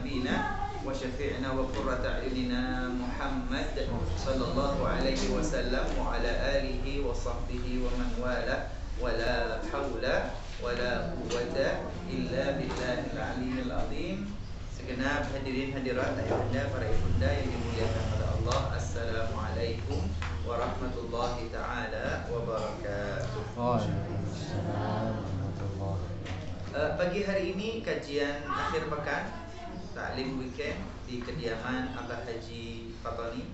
نبينا وشفيعنا وقرة أعيننا محمد صلى الله عليه وسلم وعلى آله وصحبه ومن والاه ولا حول ولا قوة إلا بالله العلي العظيم. Segenap hadirin hadirat ayahanda para ibunda yang dimuliakan oleh Allah, Assalamualaikum warahmatullahi taala wabarakatuh. Pagi hari ini kajian akhir pekan taklim weekend di kediaman Abah Haji Fatoni,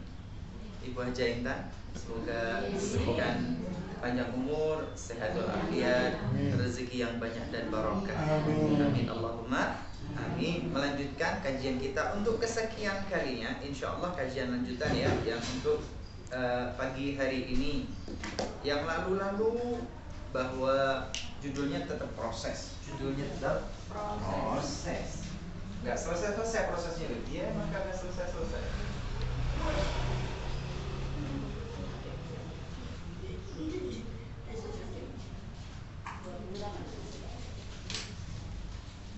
Ibu Haja Intan. Semoga diberikan panjang umur, sehat walafiat, rezeki yang banyak dan barokah. Amin Allahumma amin. Melanjutkan kajian kita untuk kesekian kalinya, insya Allah kajian lanjutan ya, yang untuk pagi hari ini. Yang lalu-lalu bahwa judulnya tetap proses, judulnya tetap proses. Nggak selesai-selesai prosesnya loh. Dia emang kagak selesai-selesai.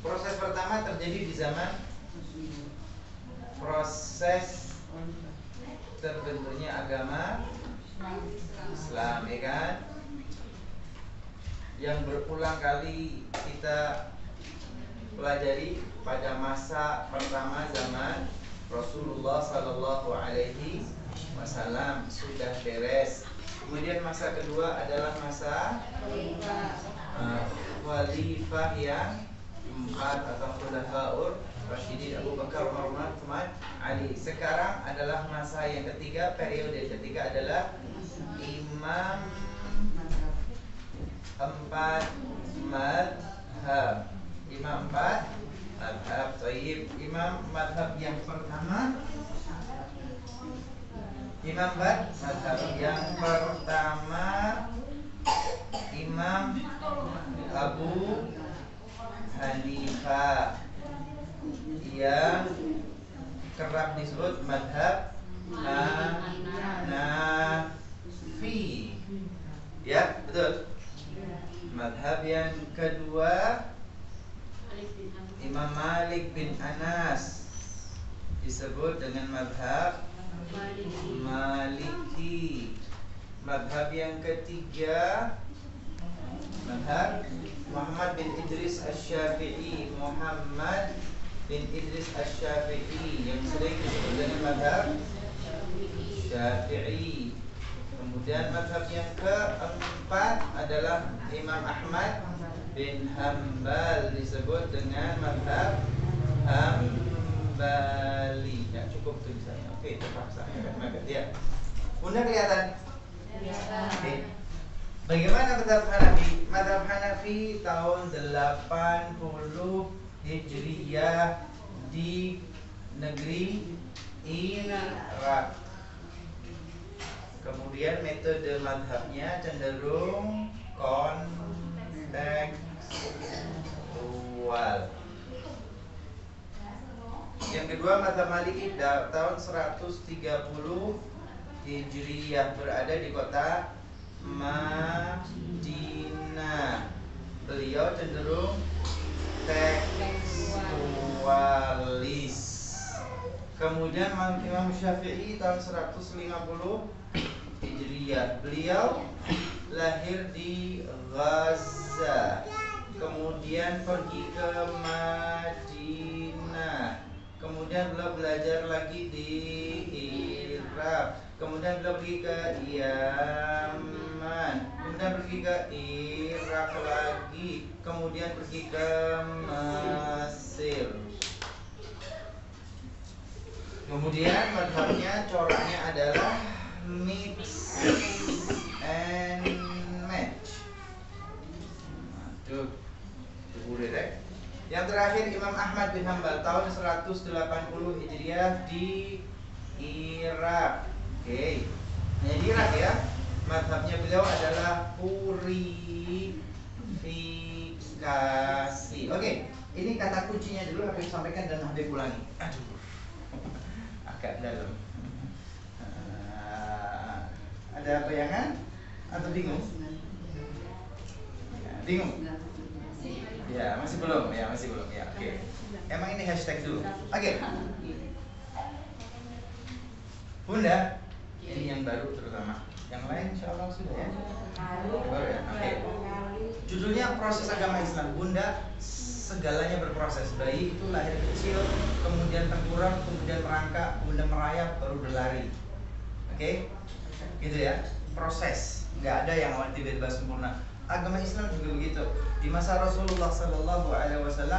Proses pertama terjadi di zaman proses terbentuknya agama Islam, ya kan? Yang berulang kali kita pelajari pada masa pertama zaman Rasulullah Sallallahu Alaihi Wasallam sudah beres. Kemudian masa kedua adalah masa khalifah yang empat atau khulafaur Rasyidin, Abu Bakar, Umar, Utsman, Ali. Sekarang adalah masa yang ketiga, periode ketiga adalah imam empat madhab. Imam empat madhab. Taib. Imam madhab yang pertama, imam empat madhab yang pertama, Imam Abu Hanifah yang kerap disebut madhab Hanafi. Ya, betul. Madhab yang kedua Imam Malik bin Anas, disebut dengan madhab Maliki. Madhab yang ketiga madhab Muhammad bin Idris Asy-Syafi'i. Muhammad bin Idris Asy-Syafi'i yang sering disebut dengan madhab Syafi'i. Kemudian madhab yang keempat adalah Imam Ahmad bin Hambal, disebut dengan madhab Hambali. Ya, cukup tulisannya. Oke, terpaksa ya. Bunda kelihatan? Oke. Bagaimana madhab Hanafi? Madhab Hanafi tahun 80 Hijriyah di negeri Irak. Kemudian metode madhabnya cenderung kontekstual. Yang kedua madhab Maliki tahun 130 Hijriyah, berada di kota Madinah. Beliau cenderung tekstualis. Kemudian Imam Syafi'i tahun 150 Hijriyah. Beliau lahir di Gaza, kemudian pergi ke Madinah, kemudian beliau belajar lagi di Irak, kemudian beliau pergi ke Yaman, kemudian pergi ke Irak lagi, kemudian pergi ke Mesir. Kemudian madhabnya coraknya adalah mix and match. Aduh, yang terakhir Imam Ahmad bin Hambal tahun 180 Hijriah di Irak. Oke, hanya di Irak ya. Madhabnya beliau adalah purifikasi. Oke, ini kata kuncinya dulu Habib sampaikan dan Habib ulangi. Aduh, agak dalam. Ada bayangan atau bingung? Ya, bingung? Ya, masih belum. Ya, oke. Emang ini hashtag dulu. Oke. Bunda, ini yang baru terutama. Yang lain insya Allah sudah ya. Baru ya. Oke. Judulnya proses agama Islam. Bunda, segalanya berproses. Bayi itu lahir kecil, kemudian tengkurap, kemudian merangkak, kemudian merayap, baru berlari. Oke, gitu ya. Proses. Nggak ada yang tiba-tiba sempurna. Agama Islam juga begitu. Di masa Rasulullah SAW,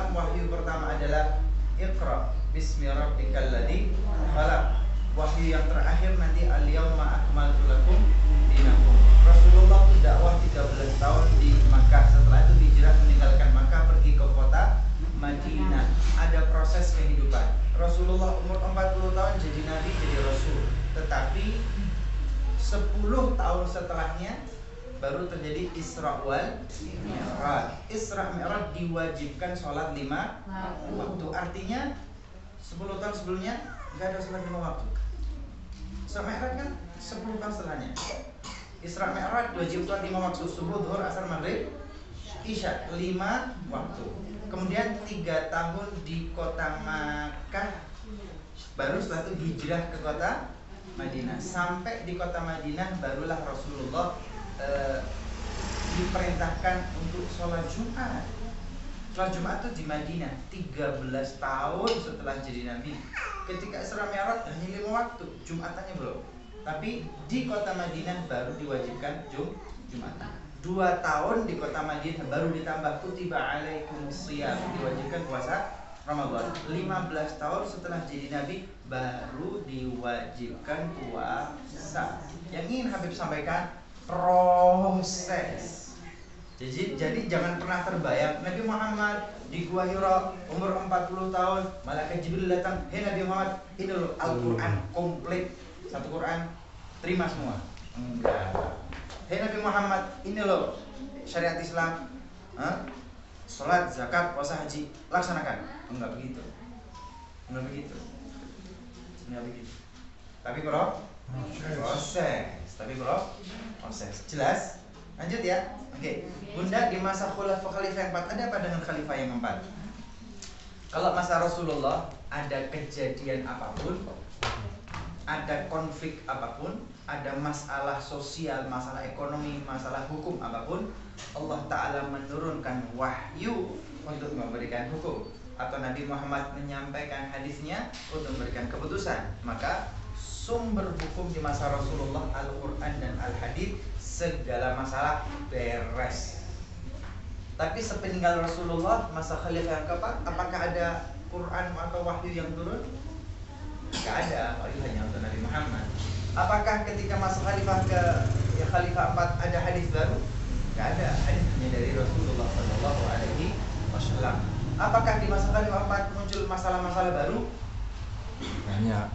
wahyu pertama adalah Iqra bismi rabbikal ladzi khalaq. Wahyu yang terakhir nanti al-yauma akmaltu lakum dinakum. Rasulullah dakwah 13 tahun di Makkah. Setelah itu hijrah meninggalkan Makkah pergi ke kota Madinah. Ada proses kehidupan. Rasulullah umur 40 tahun jadi nabi, jadi rasul. Tetapi 10 tahun setelahnya baru terjadi Isra wal Mi'raj. Isra Mi'raj diwajibkan sholat 5 waktu. Artinya 10 tahun sebelumnya nggak ada sholat 5 waktu. Isra Mi'raj kan 10 tahun setelahnya. Isra Mi'raj diwajibkan 5 waktu: subuh, zuhur, asar, maghrib, isya, 5 waktu. Kemudian 3 tahun di kota Makkah, baru setelah itu hijrah ke kota Madinah. Sampai di kota Madinah barulah Rasulullah diperintahkan untuk sholat Jumat. Sholat Jumat itu di Madinah 13 tahun setelah jadi nabi. Ketika Isra Mi'raj hanya 5 waktu, Jumatannya belum. Tapi di kota Madinah baru diwajibkan Jumatan. 2 tahun di kota Madinah baru ditambah kutiba alaikumusiyam, diwajibkan puasa Ramadan. 15 tahun setelah jadi nabi baru diwajibkan puasa. Yang ingin Habib sampaikan, proses. Jadi jangan pernah terbayang Nabi Muhammad di Gua Hira umur 40 tahun, malaikat Jibril datang, "Hei Nabi Muhammad, ini loh Al-Qur'an komplit. Satu Quran terima semua." Enggak. "Hei Nabi Muhammad, ini loh syariat Islam. Salat, zakat, puasa, haji, laksanakan." Enggak begitu. Enggak begitu. Enggak begitu. Tapi proses. Proses. Jelas? Lanjut ya. Oke. Bunda, di masa khalifah yang 4 ada apa dengan khalifah yang 4? Kalau masa Rasulullah ada kejadian apapun, ada konflik apapun, ada masalah sosial, masalah ekonomi, masalah hukum apapun, Allah Ta'ala menurunkan wahyu untuk memberikan hukum, atau Nabi Muhammad menyampaikan hadisnya untuk memberikan keputusan. Maka sumber hukum di masa Rasulullah Al-Quran dan Al-Hadith, segala masalah beres. Tapi sepeninggal Rasulullah, masa khalifah yang keempat, apakah ada Quran atau wahyu yang turun? Tidak ada, wahyu hanya untuk Nabi Muhammad. Apakah ketika masa khalifah khalifah 4 ada hadis baru? Tidak ada, hadis hanya dari Rasulullah SAW. Apakah di masa khalifah 4 muncul masalah-masalah baru? Banyak.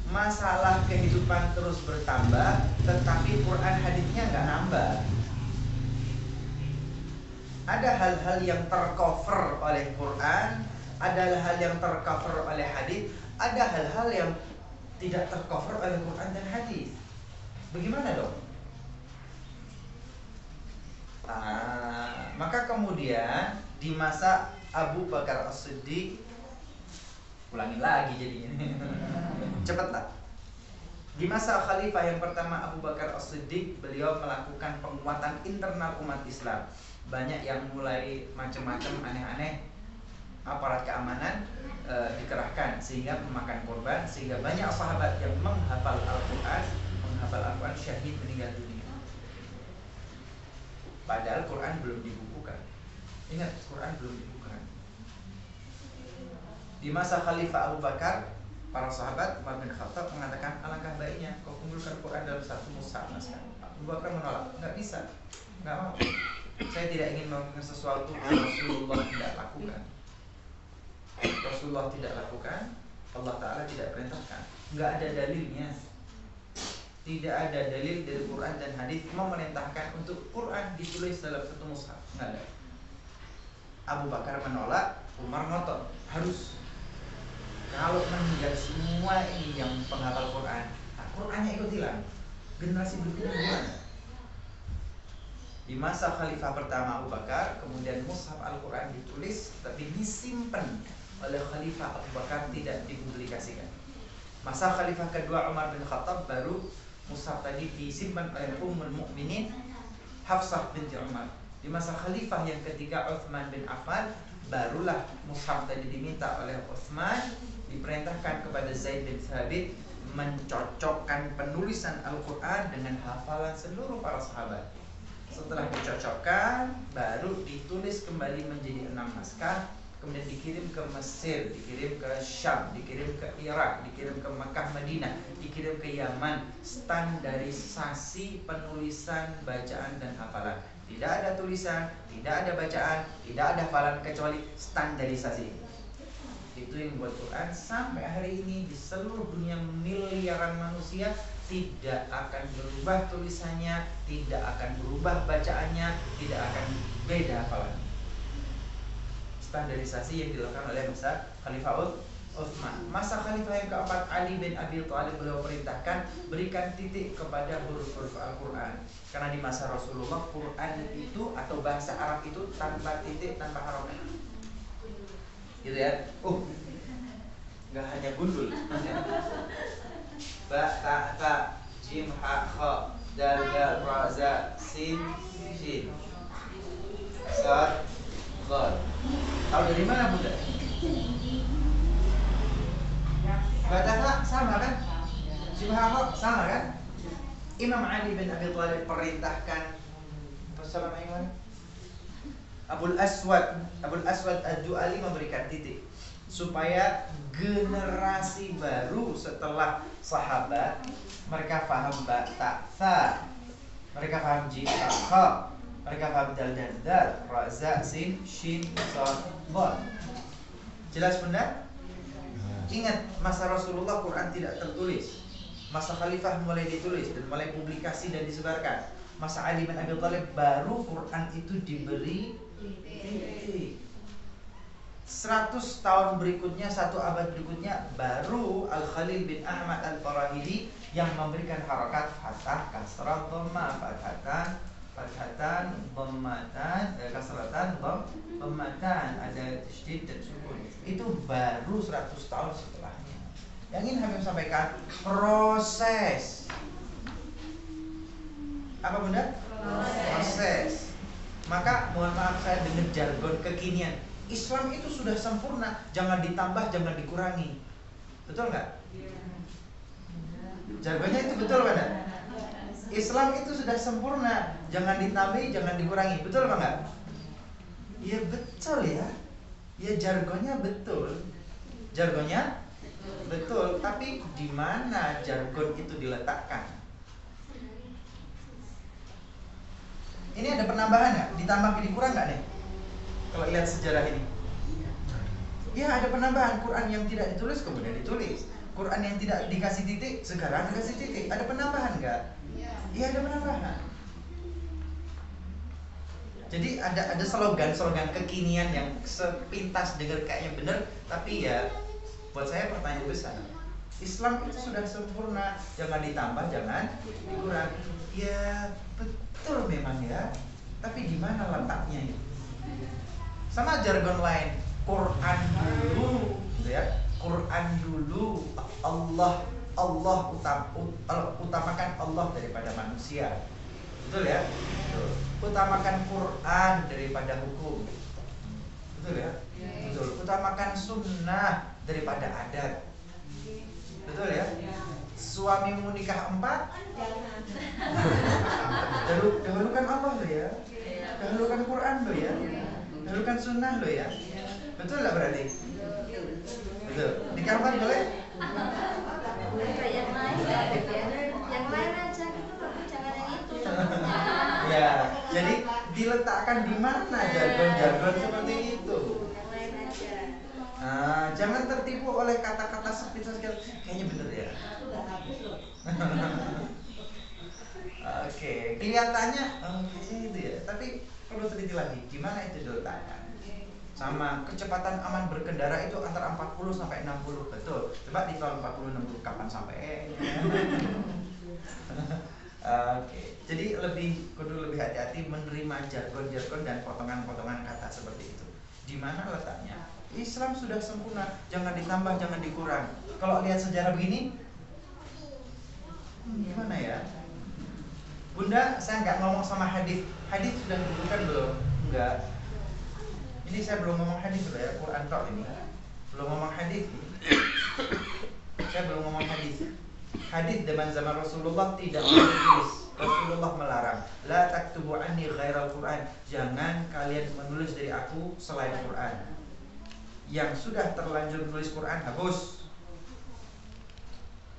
Masalah kehidupan terus bertambah, tetapi Quran hadisnya nggak nambah. Ada hal-hal yang tercover oleh Quran, ada hal yang tercover oleh hadis, ada hal-hal yang tidak tercover oleh Quran dan hadis. Bagaimana dong? Maka kemudian di masa Abu Bakar As-Siddiq, ulangin lagi jadinya. Cepatlah. Di masa khalifah yang pertama Abu Bakar As-Siddiq, beliau melakukan penguatan internal umat Islam. Banyak yang mulai macam-macam aneh-aneh, aparat keamanan dikerahkan sehingga memakan korban, sehingga banyak sahabat yang menghafal Al-Quran syahid meninggal dunia. Padahal Quran belum dibukukan. Ingat, Quran belum dibukukan. Di masa Khalifah Abu Bakar, para sahabat Umar bin Khattab mengatakan, alangkah baiknya kau kumpulkan Quran dalam satu mushaf. Abu Bakar menolak, nggak bisa, nggak mau. Saya tidak ingin melakukan sesuatu yang Rasulullah tidak lakukan. Rasulullah tidak lakukan, Allah Ta'ala tidak perintahkan. Nggak ada dalilnya. Tidak ada dalil dari Quran dan hadis memerintahkan untuk Quran ditulis dalam satu mushaf. Nggak ada. Abu Bakar menolak, Umar ngotot, harus. Kalau meninggal semua ini yang penghafal Quran, Qurannya ikut hilang. Generasi berikutnya gimana? Di masa khalifah pertama Abu Bakar, kemudian mushaf Al-Quran ditulis tapi disimpan oleh khalifah Abu Bakar, tidak dipublikasikan. Masa khalifah kedua Umar bin Khattab, baru mushaf tadi disimpan oleh Ummul Mukminin Hafsah binti Umar. Di masa khalifah yang ketiga Utsman bin Affan, barulah mushaf tadi diminta oleh Utsman, diperintahkan kepada Zaid bin Thabit mencocokkan penulisan Al-Quran dengan hafalan seluruh para sahabat. Setelah dicocokkan, baru ditulis kembali menjadi 6 naskah, kemudian dikirim ke Mesir, dikirim ke Syam, dikirim ke Irak, dikirim ke Makkah, Madinah, dikirim ke Yaman. Standarisasi penulisan, bacaan dan hafalan. Tidak ada tulisan, tidak ada bacaan, tidak ada hafalan, kecuali standarisasi. Itu yang membuat Quran sampai hari ini di seluruh dunia miliaran manusia tidak akan berubah tulisannya, tidak akan berubah bacaannya, tidak akan beda hafalannya. Standarisasi yang dilakukan oleh masa Khalifah Utsman. Masa Khalifah yang keempat Ali bin Abi Thalib, beliau perintahkan berikan titik kepada huruf-huruf Al-Quran. Karena di masa Rasulullah, Quran itu atau bahasa Arab itu tanpa titik, tanpa harokat. Gitu ya. Nggak hanya gundul. Ba, ta, ta, jim, ha, kha, dal, dal, ra, za, sin, shin, sad, dhad. Tahu dari mana Bunda? Ba, ta, ta sama kan? Jim, ha, kha sama kan? Imam Ali bin Abi Thalib perintahkan bersama yang Abul Aswad Ad-Du'ali memberikan titik supaya generasi baru setelah sahabat mereka paham ba, ta, tha, mereka paham jim, ha, kha, mereka paham dal, dan dal, ra, za, sin, shin, sad, dhad. Jelas Bunda? Ingat, masa Rasulullah Quran tidak tertulis. Masa Khalifah mulai ditulis dan mulai publikasi dan disebarkan. Masa Ali bin Abi Thalib baru Quran itu diberi 100 tahun berikutnya, 1 abad berikutnya, baru Al-Khalil bin Ahmad Al-Farahidi yang memberikan harakat fathah, kasrah, dhamma, fathatan, dhammatan, kasratan, dhammatan, ada tasydid dan sukun. Itu baru 100 tahun setelahnya. Yang ingin Habib sampaikan, proses. Apa Bunda? Proses. Maka mohon maaf saya dengan jargon kekinian, Islam itu sudah sempurna, jangan ditambah, jangan dikurangi. Betul nggak? Jargonnya itu betul kan? Islam itu sudah sempurna, jangan ditambah, jangan dikurangi. Betul apa nggak? Iya betul ya. Ya jargonnya betul. Jargonnya betul, tapi di mana jargon itu diletakkan? Ini ada penambahan nggak? Ditambah, dikurang nggak nih? Kalau lihat sejarah ini, ya ada penambahan. Quran yang tidak ditulis kemudian ditulis. Quran yang tidak dikasih titik sekarang dikasih titik. Ada penambahan nggak? Iya ada penambahan. Jadi ada slogan kekinian yang sepintas dengar kayaknya benar, tapi ya buat saya pertanyaan besar. Islam itu sudah sempurna, jangan ditambah, jangan dikurang. Ya betul memang ya, tapi di mana letaknya itu? Sama jargon lain, Quran dulu, gitu ya. Quran dulu, Allah utamakan Allah daripada manusia. Betul ya? Betul. Utamakan Quran daripada hukum. Betul ya? Betul. Utamakan sunnah daripada adat. Betul ya? Suamimu nikah 4, dahulukan Allah lo ya. Dahulukan Quran lo ya. Dahulukan sunnah lo ya. Betul nggak berarti? Betul. Nikah 4 boleh? Yang lain aja gitu loh, jangan yang itu. Ya, jadi diletakkan di mana jargon-jargon seperti itu? Yang lain aja. Nah, jangan tertipu oleh kata-kata sepintas kayaknya bener ya. Oke, kelihatannya kayaknya itu ya, tapi perlu teliti lagi gimana itu diletakkan. Sama kecepatan aman berkendara itu antara 40 sampai 60. Betul. Coba di tahun 40 60 kapan sampai? Oke, jadi kudu lebih hati-hati menerima jargon-jargon dan potongan-potongan kata seperti itu. Di mana letaknya? Islam sudah sempurna, jangan ditambah, jangan dikurang. Kalau lihat sejarah begini, gimana ya? Bunda, saya nggak ngomong sama hadis. Hadis sudah ditentukan belum? Enggak. Ini saya belum ngomong hadis sudah ya, Quran tok ini. Belum ngomong hadis. Saya belum ngomong hadis. Hadis zaman Rasulullah tidak menulis. Rasulullah melarang. La taktubu anni ghairal Quran. Jangan kalian menulis dari aku selain Quran. Yang sudah terlanjur menulis Quran hapus.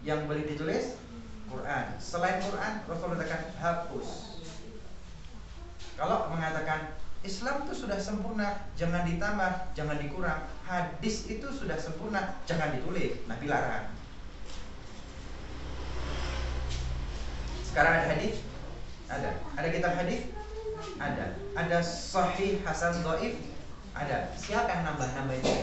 Yang boleh ditulis Quran. Selain Quran, Rasulullah katakan hapus. Kalau mengatakan Islam itu sudah sempurna, jangan ditambah, jangan dikurang. Hadis itu sudah sempurna, jangan ditulis. Nabi larang. Sekarang ada hadis? Ada. Ada kitab hadis? Ada. Ada sahih, hasan, dhaif? Ada. Siapa yang nambah-nambah itu?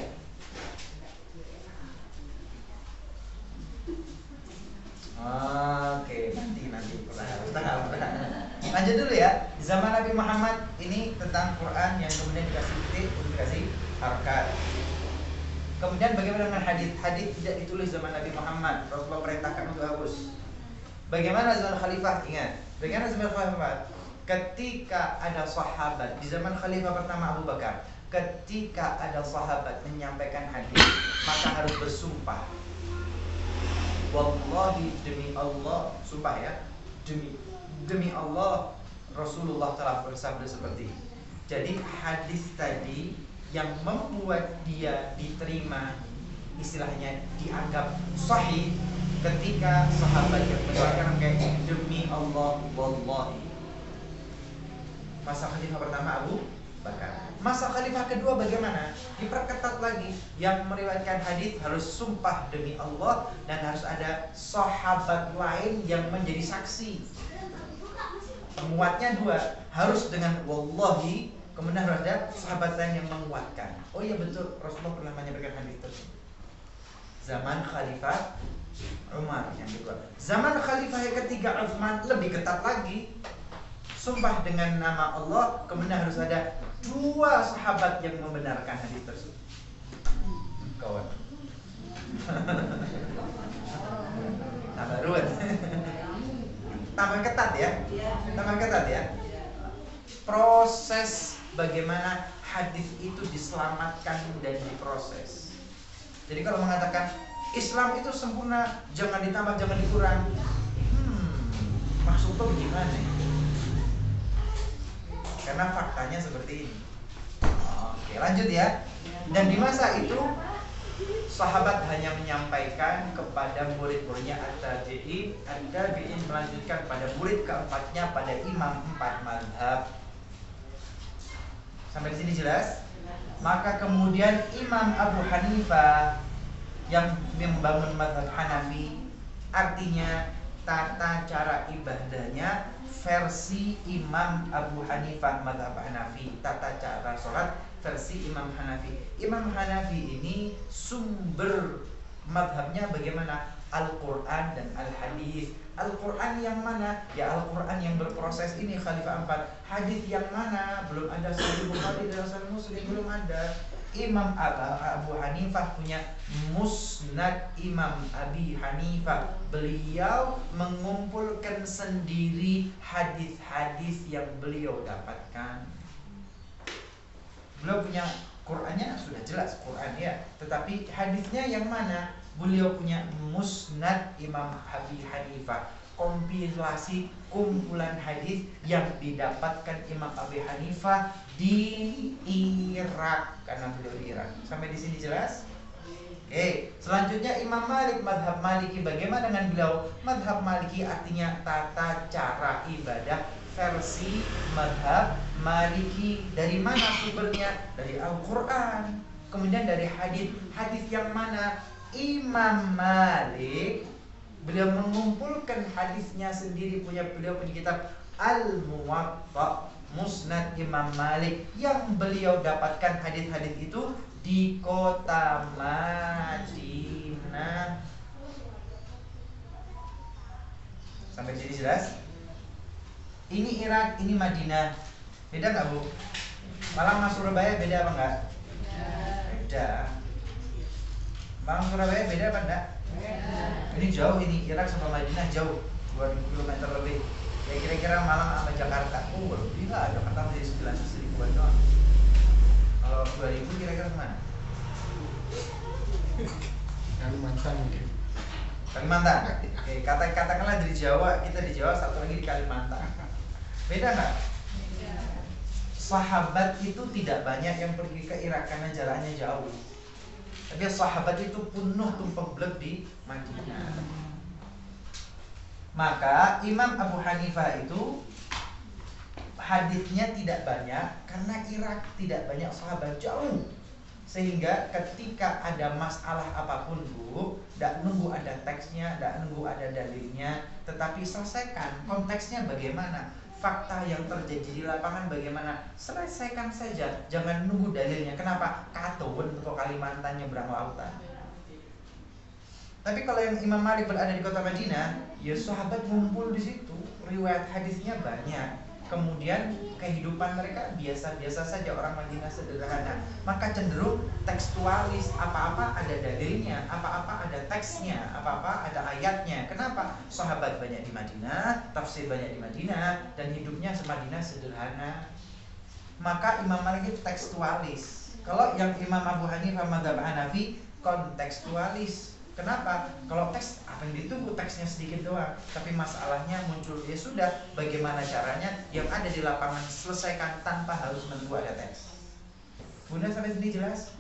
Oke, nanti tahu. Lanjut dulu ya. Zaman Nabi Muhammad ini tentang Quran yang kemudian dikasih titik, dikasih harkat. Kemudian bagaimana dengan hadis? Hadis tidak ditulis zaman Nabi Muhammad. Rasulullah perintahkan untuk hapus. Bagaimana zaman khalifah? Ingat, bagaimana zaman khalifah? Ketika ada sahabat di zaman khalifah pertama Abu Bakar, ketika ada sahabat menyampaikan hadis, maka harus bersumpah. Wallahi, demi Allah, sumpah ya, demi Allah, Rasulullah telah bersabda seperti ini. Jadi hadis tadi yang membuat dia diterima, istilahnya dianggap sahih, ketika sahabat yang mengatakan kayak demi Allah, wallahi. Masa khalifah pertama Abu Bakar. Masa khalifah kedua bagaimana? Diperketat lagi. Yang meriwayatkan hadis harus sumpah demi Allah dan harus ada sahabat lain yang menjadi saksi. Penguatnya dua, harus dengan wallahi, kemudian harus ada sahabat lain yang menguatkan. Oh iya betul, Rasulullah pernah menyampaikan hadis tersebut. Zaman khalifah Umar yang kedua. Zaman khalifah yang ketiga Utsman lebih ketat lagi. Sumpah dengan nama Allah, kemudian harus ada dua sahabat yang membenarkan hadis tersebut. Kawan. Tambah ruwet. Tambah ketat ya. Tambah ketat ya. Proses bagaimana hadis itu diselamatkan dan diproses. Jadi kalau mengatakan Islam itu sempurna, jangan ditambah, jangan dikurang. Maksudnya gimana ya? Karena faktanya seperti ini. Oke, lanjut ya. Dan di masa itu sahabat hanya menyampaikan kepada murid-muridnya at-tabi'in melanjutkan pada murid keempatnya, pada imam 4 mazhab. Sampai di sini jelas? Maka kemudian Imam Abu Hanifah yang membangun mazhab Hanafi, artinya tata cara ibadahnya versi Imam Abu Hanifah mazhab Hanafi, tata cara sholat versi Imam Hanafi. Imam Hanafi ini sumber mazhabnya bagaimana? Al-Quran dan Al-Hadis. Al-Quran yang mana? Ya Al-Quran yang berproses ini Khalifah 4. Hadis yang mana? Belum ada Sahih Bukhari dan Sahih Muslim, belum ada. Imam Abu Hanifah punya Musnad Imam Abi Hanifah. Beliau mengumpulkan sendiri hadis-hadis yang beliau dapatkan. Beliau punya Qurannya sudah jelas Quran ya, tetapi hadisnya yang mana? Beliau punya Musnad Imam Abi Hanifah, kompilasi kumpulan hadis yang didapatkan Imam Abi Hanifah di Irak, karena beliau di Irak. Sampai di sini jelas? Oke, selanjutnya Imam Malik mazhab Maliki. Bagaimana dengan beliau? Mazhab Maliki artinya tata cara ibadah versi mazhab Maliki. Dari mana sumbernya? Dari Al-Quran. Kemudian dari hadis. Hadis yang mana? Imam Malik beliau mengumpulkan hadisnya sendiri, beliau punya kitab Al-Muwatta, Musnad Imam Malik, yang beliau dapatkan hadis-hadis itu di kota Madinah. Sampai sini jelas? Irak, ini Madinah. Beda nggak Bu? Malang sama Surabaya beda apa enggak? Beda. Malang Surabaya beda apa enggak? Ini jauh, ini Irak sama Madinah jauh, 2000 km lebih. Ya kira-kira Malang sama Jakarta. Oh, lebih lah, Jakarta masih 9.000-an doang. Kalau 2000 kira-kira kemana? Kalimantan mungkin. Kalimantan. Oke, katakanlah dari Jawa, kita di Jawa, satu lagi di Kalimantan. Beda nggak? Sahabat itu tidak banyak yang pergi ke Irak karena jalannya jauh. Tapi sahabat itu penuh tumpeng blek di Madinah. Maka Imam Abu Hanifah itu hadisnya tidak banyak karena Irak tidak banyak sahabat, jauh. Sehingga ketika ada masalah apapun Bu, tidak nunggu ada teksnya, tidak nunggu ada dalilnya, tetapi selesaikan konteksnya bagaimana, fakta yang terjadi di lapangan bagaimana, selesaikan saja, jangan nunggu dalilnya. Kenapa? Katun atau Kalimantan nyebrang lautan. Tapi kalau yang Imam Malik berada di kota Madinah, ya sahabat ngumpul di situ, riwayat hadisnya banyak. Kemudian kehidupan mereka biasa-biasa saja, orang Madinah sederhana. Maka cenderung tekstualis, apa-apa ada dalilnya, apa-apa ada teksnya, apa-apa ada ayatnya. Kenapa? Sahabat banyak di Madinah, tafsir banyak di Madinah, dan hidupnya Madinah sederhana. Maka Imam Malik itu tekstualis. Kalau yang Imam Abu Hanifah mazhab Hanafi kontekstualis. Kenapa? Kalau teks, apa yang ditunggu, teksnya sedikit doang. Tapi masalahnya muncul, ya sudah, bagaimana caranya yang ada di lapangan selesaikan tanpa harus menunggu ada teks. Bunda sampai sini jelas?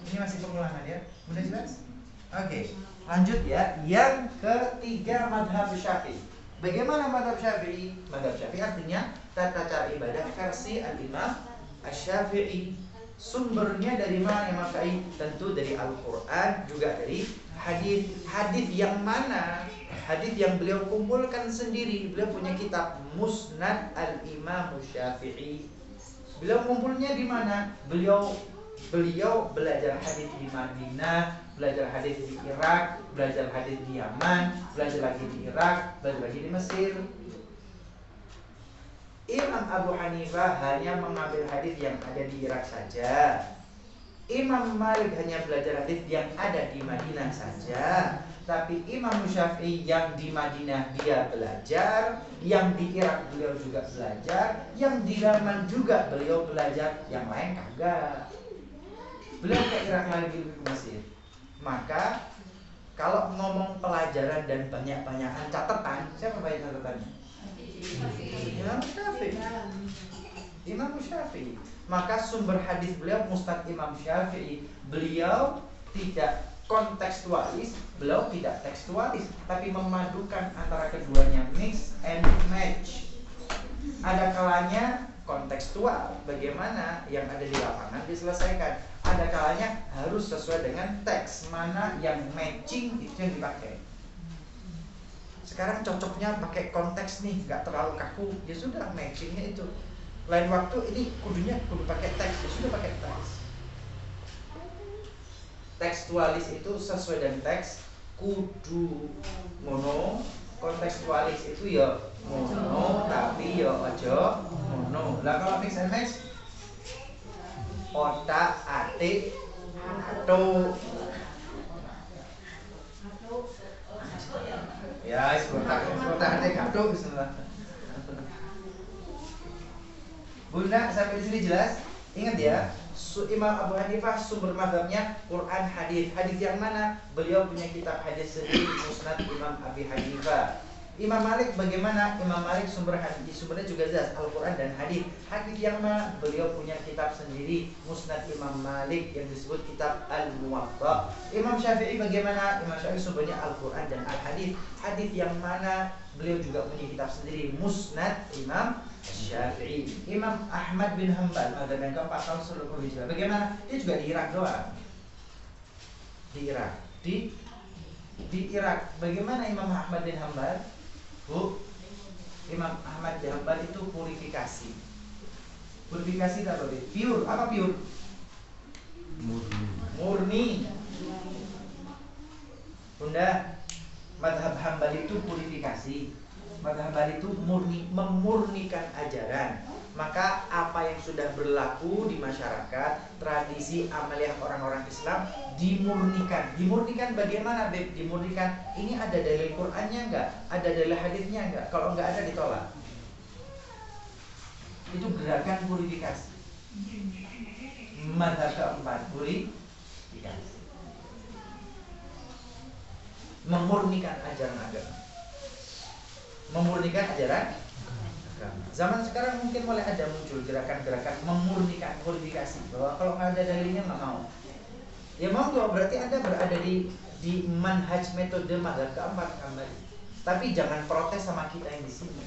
Ini masih pengulangan ya? Bunda jelas? Oke, lanjut ya. Yang ketiga, madhab Syafi'i. Bagaimana madhab Syafi'i? Madhab Syafi'i artinya tata cara ibadah versi al-Imam Asy-Syafi'i. Sumbernya dari mana Imam Syafi'i? Tentu dari Al-Quran, juga dari hadis. Hadis yang mana? Hadis yang beliau kumpulkan sendiri. Beliau punya kitab Musnad Al-Imam Syafi'i. Beliau kumpulnya di mana? Beliau belajar hadis di Madinah, belajar hadis di Irak, belajar hadis di Yaman, belajar lagi di Irak, belajar lagi di Mesir. Imam Abu Hanifah hanya mengambil hadis yang ada di Irak saja. Imam Malik hanya belajar hadis yang ada di Madinah saja. Tapi Imam Syafi'i yang di Madinah dia belajar, yang di Irak beliau juga belajar, yang di Yaman juga beliau belajar, yang lain kagak. Beliau ke Irak lagi ke Mesir. Maka kalau ngomong pelajaran dan banyak-banyakan catatan, siapa banyak catatannya? Imam Syafi'i. Imam Syafi'i. Maka sumber hadis beliau Musnad Imam Syafi'i. Beliau tidak kontekstualis, beliau tidak tekstualis, tapi memadukan antara keduanya, mix and match. Ada kalanya kontekstual, bagaimana yang ada di lapangan diselesaikan. Ada kalanya harus sesuai dengan teks, mana yang matching itu yang dipakai. Sekarang cocoknya pakai konteks nih, nggak terlalu kaku, ya sudah matchingnya itu. Lain waktu ini kudu pakai teks, ya sudah pakai teks. Tekstualis itu sesuai dengan teks, kudu mono. Kontekstualis itu ya mono, tapi ya aja mono. Lah kalau mix and match, otak atik atuk. Ya, otak atik atuk bismillah. Bunda sampai di sini jelas? Ingat ya, Imam Abu Hanifah sumber mazhabnya Quran, hadis. Hadis yang mana? Beliau punya kitab hadis sendiri, Musnad Imam Abi Hanifah. Imam Malik bagaimana? Imam Malik sumbernya juga jelas, Al-Quran dan hadis. Hadis yang mana? Beliau punya kitab sendiri, Musnad Imam Malik, yang disebut kitab Al-Muwatta. Imam Syafi'i bagaimana? Imam Syafi'i sumbernya Al-Quran dan Al-Hadis. Hadis yang mana? Beliau juga punya kitab sendiri, Musnad Imam Syafi'i. Imam Ahmad bin Hanbal, mazhab yang keempat, tahun 10 Hijrah. Bagaimana? Dia juga di Irak doang. Di Irak. Di Irak. Bagaimana Imam Ahmad bin Hanbal? Bu, Imam Ahmad bin Hanbal itu purifikasi. Purifikasi apa? Pure. Apa pure? Murni. Bunda, mazhab Hanbali itu purifikasi. Madhab Hambali itu memurnikan ajaran. Maka apa yang sudah berlaku di masyarakat, tradisi amaliyah orang-orang Islam dimurnikan. Dimurnikan bagaimana, Beb? Dimurnikan, ini ada dalil Qur'annya enggak? Ada dalil hadisnya enggak? Kalau enggak ada, ditolak. Itu gerakan purifikasi. Madhab keempat, purifikasi. Memurnikan ajaran agama. Memurnikan ajaran agama. Zaman sekarang mungkin mulai ada muncul gerakan-gerakan memurnikan purifikasi, bahwa kalau nggak ada dalilnya nggak mau. Ya mau nggak, berarti Anda berada di manhaj metode madhab keempat kembali. Tapi jangan protes sama kita yang di sini.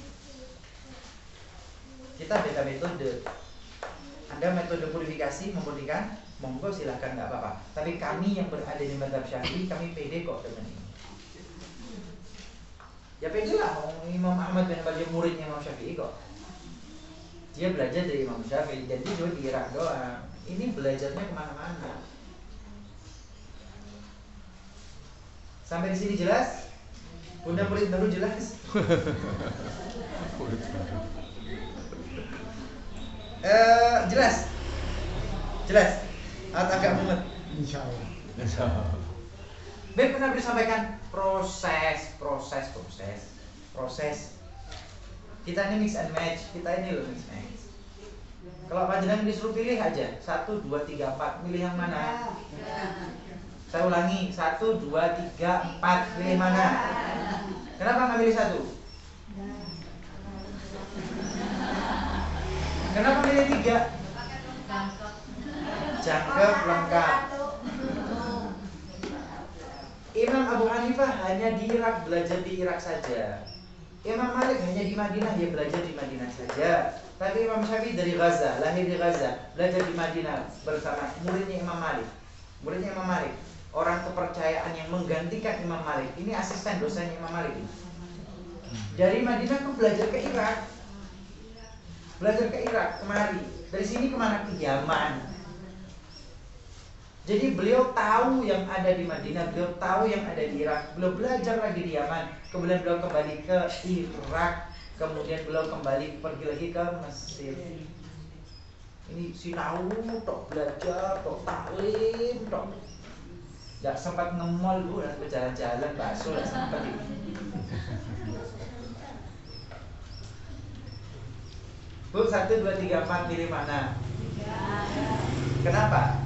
Kita beda metode. Anda metode purifikasi memurnikan, monggo silahkan, nggak apa-apa. Tapi kami yang berada di madhab Syafi'i, kami pede kok dengan ini. Ya pede lah, Imam Ahmad bin Hanbal muridnya Imam Syafi'i kok. Dia belajar dari Imam Syafi'i, dan dia di Irak doang. Ini belajarnya kemana-mana. Sampai di sini jelas? Bunda murid baru jelas? Jelas? Jelas? Atau agak mumet? Insyaallah. Beb pernah disampaikan proses. Kita ini mix and match. Kita ini loh mix and match. Kalau panjenengan disuruh pilih aja 1, 2, 3, 4, milih yang mana? Saya ulangi, 1, 2, 3, 4, pilih mana? Kenapa nggak milih 1? Kenapa milih 3? Jangkep, lengkap. Imam Abu Hanifah hanya di Irak, belajar di Irak saja. Imam Malik hanya di Madinah, dia belajar di Madinah saja. Tapi Imam Syafi'i dari Gaza, lahir di Gaza, belajar di Madinah bersama muridnya Imam Malik. Muridnya Imam Malik, orang kepercayaan yang menggantikan Imam Malik. Ini asisten dosennya Imam Malik. Dari Madinah tuh belajar ke Irak. Belajar ke Irak, kemari. Dari sini kemana? Ke Yaman. Jadi beliau tahu yang ada di Madinah, beliau tahu yang ada di Irak, beliau belajar lagi di Yaman, kemudian beliau kembali ke Irak, kemudian beliau kembali pergi lagi ke Mesir. Ini sinau, tok belajar, tok taklim, tok. Gak sempat nge-mall dulu, dan berjalan-jalan bakso, gak sempat itu. Bu, 1, 2, 3, 4, pilih mana? Kenapa?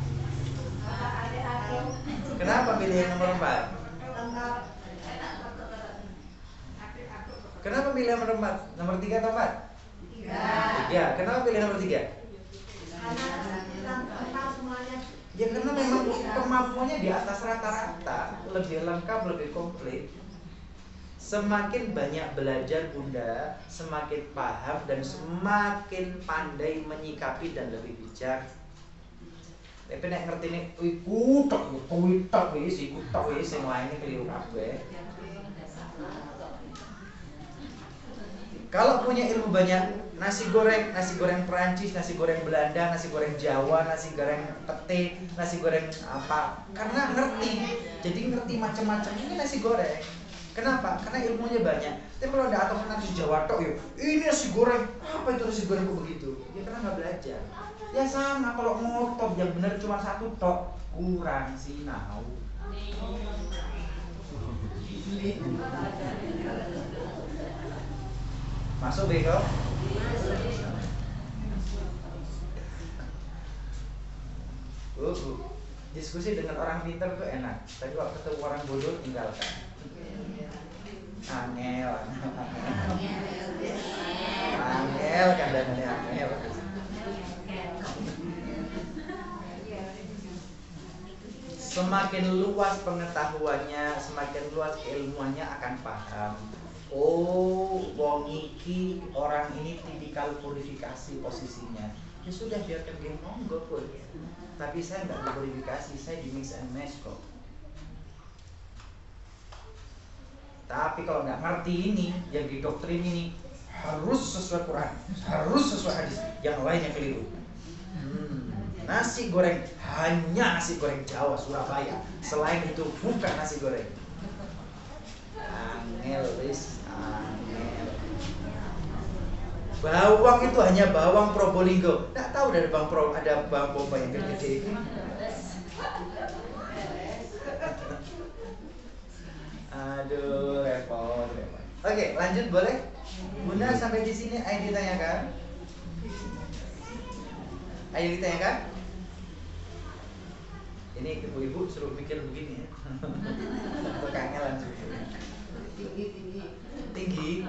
Kenapa pilih yang nomor 4? Kenapa pilih nomor 4? Nomor 3 atau 4? 3. Kenapa pilih nomor 3? Ya karena memang kemampuannya di atas rata-rata, lebih lengkap, lebih komplit. Semakin banyak belajar Bunda, semakin paham dan semakin pandai menyikapi dan lebih bijak. Tapi nek ngerti nek iku tok wis sing lainnya keliru kabeh. Kalau punya ilmu banyak, nasi goreng Perancis, nasi goreng Belanda, nasi goreng Jawa, nasi goreng pete, nasi goreng apa? Karena ngerti. Jadi ngerti macam-macam ini nasi goreng. Kenapa? Karena ilmunya banyak. Tapi kalau ada atau nasi Jawa tok yuk, ini nasi goreng. Apa itu nasi goreng kok begitu? Ya karena nggak belajar. Ya sama, kalau ngotot yang benar cuma 1 tok, kurang sinau. Masuk bego? Diskusi dengan orang pintar tuh enak. Tapi kalau ketemu orang bodoh tinggalkan. Angel kan dananya angel. Semakin luas pengetahuannya, semakin luas keilmuannya akan paham. Oh, wong iki orang ini tipikal purifikasi posisinya. Ya sudah, biarkan dia monggo pun. Tapi saya nggak dipurifikasi, saya di mix and match kok. Tapi kalau nggak ngerti ini, yang didoktrin ini harus sesuai Quran, harus sesuai hadis, yang lainnya keliru. Nasi goreng hanya nasi goreng Jawa Surabaya, selain itu bukan nasi goreng. Angel wis, angel. Bawang itu hanya bawang Probolinggo. Nggak tahu ada bawang bombay yang gede-gede. Aduh, repot. Oke, lanjut boleh? Bunda sampai di sini ayo ditanyakan. Ayo ditanyakan. Ini ibu-ibu suruh mikir begini ya. Bekangnya langsung. Tinggi.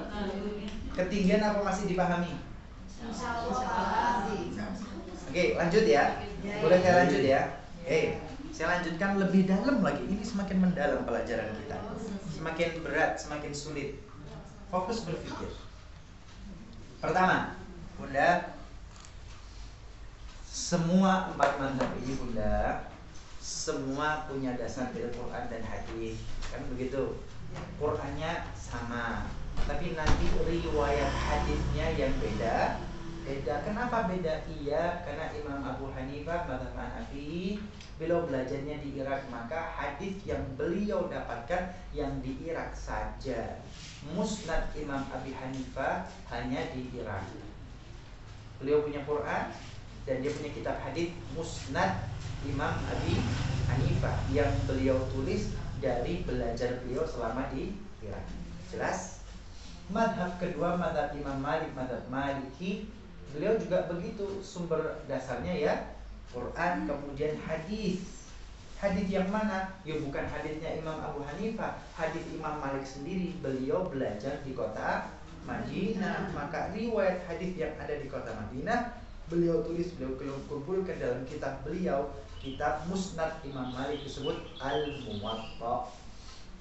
Ketinggian apa masih dipahami? Oke, lanjut ya. Boleh saya lanjut ya? Saya lanjutkan lebih dalam lagi. Ini semakin mendalam pelajaran kita. Semakin berat, semakin sulit. Fokus berpikir. Pertama, Bunda, semua 4 mazhab ini Bunda, semua punya dasar dari Quran dan hadis. Kan begitu. Qurannya sama, tapi nanti riwayat hadisnya yang beda. Kenapa beda? Iya, karena Imam Abu Hanifah mazhab Hanafi, beliau belajarnya di Irak, maka hadis yang beliau dapatkan yang di Irak saja. Musnad Imam Abi Hanifah hanya di Irak. Beliau punya Quran dan dia punya kitab hadis Musnad Imam Abi Hanifah yang beliau tulis dari belajar beliau selama di Irak. Jelas? Madhab kedua, madhab Imam Malik, madhab Maliki, beliau juga begitu, sumber dasarnya ya Quran, kemudian hadis. Hadis yang mana? Ya bukan hadisnya Imam Abu Hanifah, hadis Imam Malik sendiri. Beliau belajar di kota Madinah, maka riwayat hadis yang ada di kota Madinah beliau tulis, beliau kumpulkan dalam kitab beliau, kitab Musnad Imam Malik, disebut Al-Muwatta.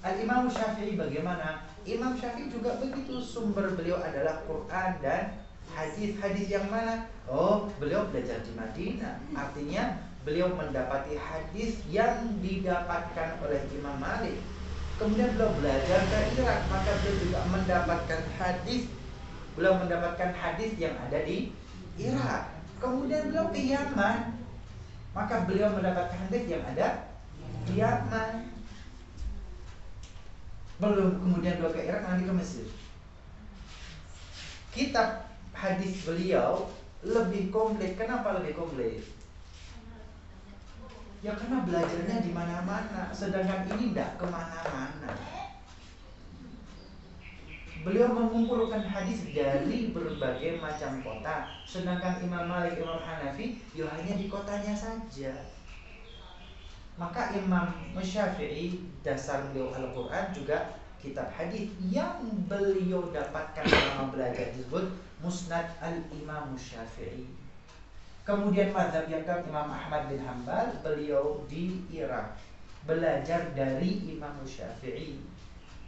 Al-Imam Syafi'i bagaimana? Imam Syafi'i juga begitu, sumber beliau adalah Quran dan hadis. Hadis yang mana? Oh, beliau belajar di Madinah. Artinya beliau mendapati hadis yang didapatkan oleh Imam Malik. Kemudian beliau belajar ke Irak, maka beliau juga mendapatkan hadis. Beliau mendapatkan hadis yang ada di Irak. Kemudian beliau ke Yaman, maka beliau mendapatkan hadis yang ada di Yaman. Belum kemudian beliau ke Irak, nanti ke Mesir. Kitab hadis beliau lebih komplit. Kenapa lebih komplit? Ya karena belajarnya di mana-mana, sedangkan ini tidak kemana-mana. Beliau mengumpulkan hadis dari berbagai macam kota, sedangkan Imam Malik, Imam Hanafi, ya hanya di kotanya saja. Maka Imam Syafi'i, dasar beliau Al-Quran, juga kitab hadis yang beliau dapatkan selama belajar disebut Musnad Al-Imam Syafi'i. Kemudian mazhab yang ke Imam Ahmad bin Hanbal, beliau di Irak belajar dari Imam Syafi'i.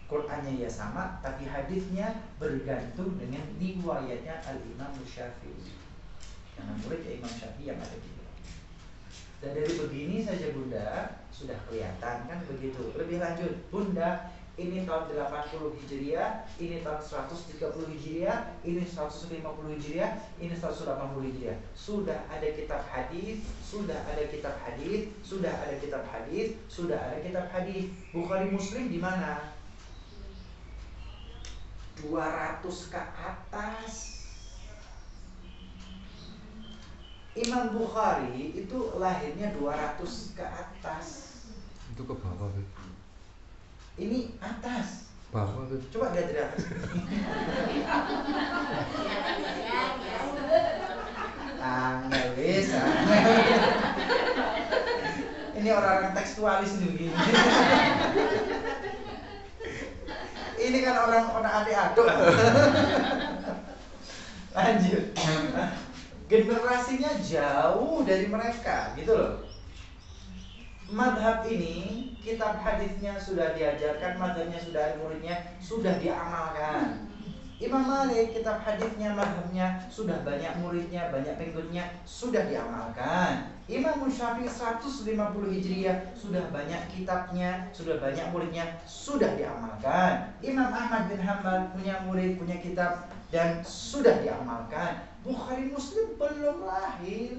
Qurannya ya sama, tapi hadisnya bergantung dengan riwayatnya Al-Imam Syafi'i. Karena murid ya Imam Syafi'i yang ada di Irak. Dan dari begini saja Bunda sudah kelihatan kan begitu. Lebih lanjut, Bunda, ini tahun 80 Hijriah, ini tahun 130 Hijriah, ini 150 Hijriah, ini 180 Hijriah. Sudah ada kitab hadis, sudah ada kitab hadis, sudah ada kitab hadis, sudah ada kitab hadis. Bukhari Muslim di mana? 200 ke atas. Imam Bukhari itu lahirnya 200 ke atas. Itu ke bawah, Beb. Ini atas. Bawah, Beb. Coba lihat dari atas. Angel wis. Ini orang-orang tekstualis nih begini. Ini kan orang adik-adik. Lanjut. Generasinya jauh dari mereka, gitu loh. Madhab ini, kitab hadisnya sudah diajarkan, madhabnya sudah ada muridnya, sudah diamalkan. Imam Malik, kitab hadisnya, madhabnya, sudah banyak muridnya, banyak pengikutnya, sudah diamalkan. Imam Syafi'i 150 Hijriah, sudah banyak kitabnya, sudah banyak muridnya, sudah diamalkan. Imam Ahmad bin Hanbal punya murid, punya kitab, dan sudah diamalkan. Bukhari Muslim belum lahir.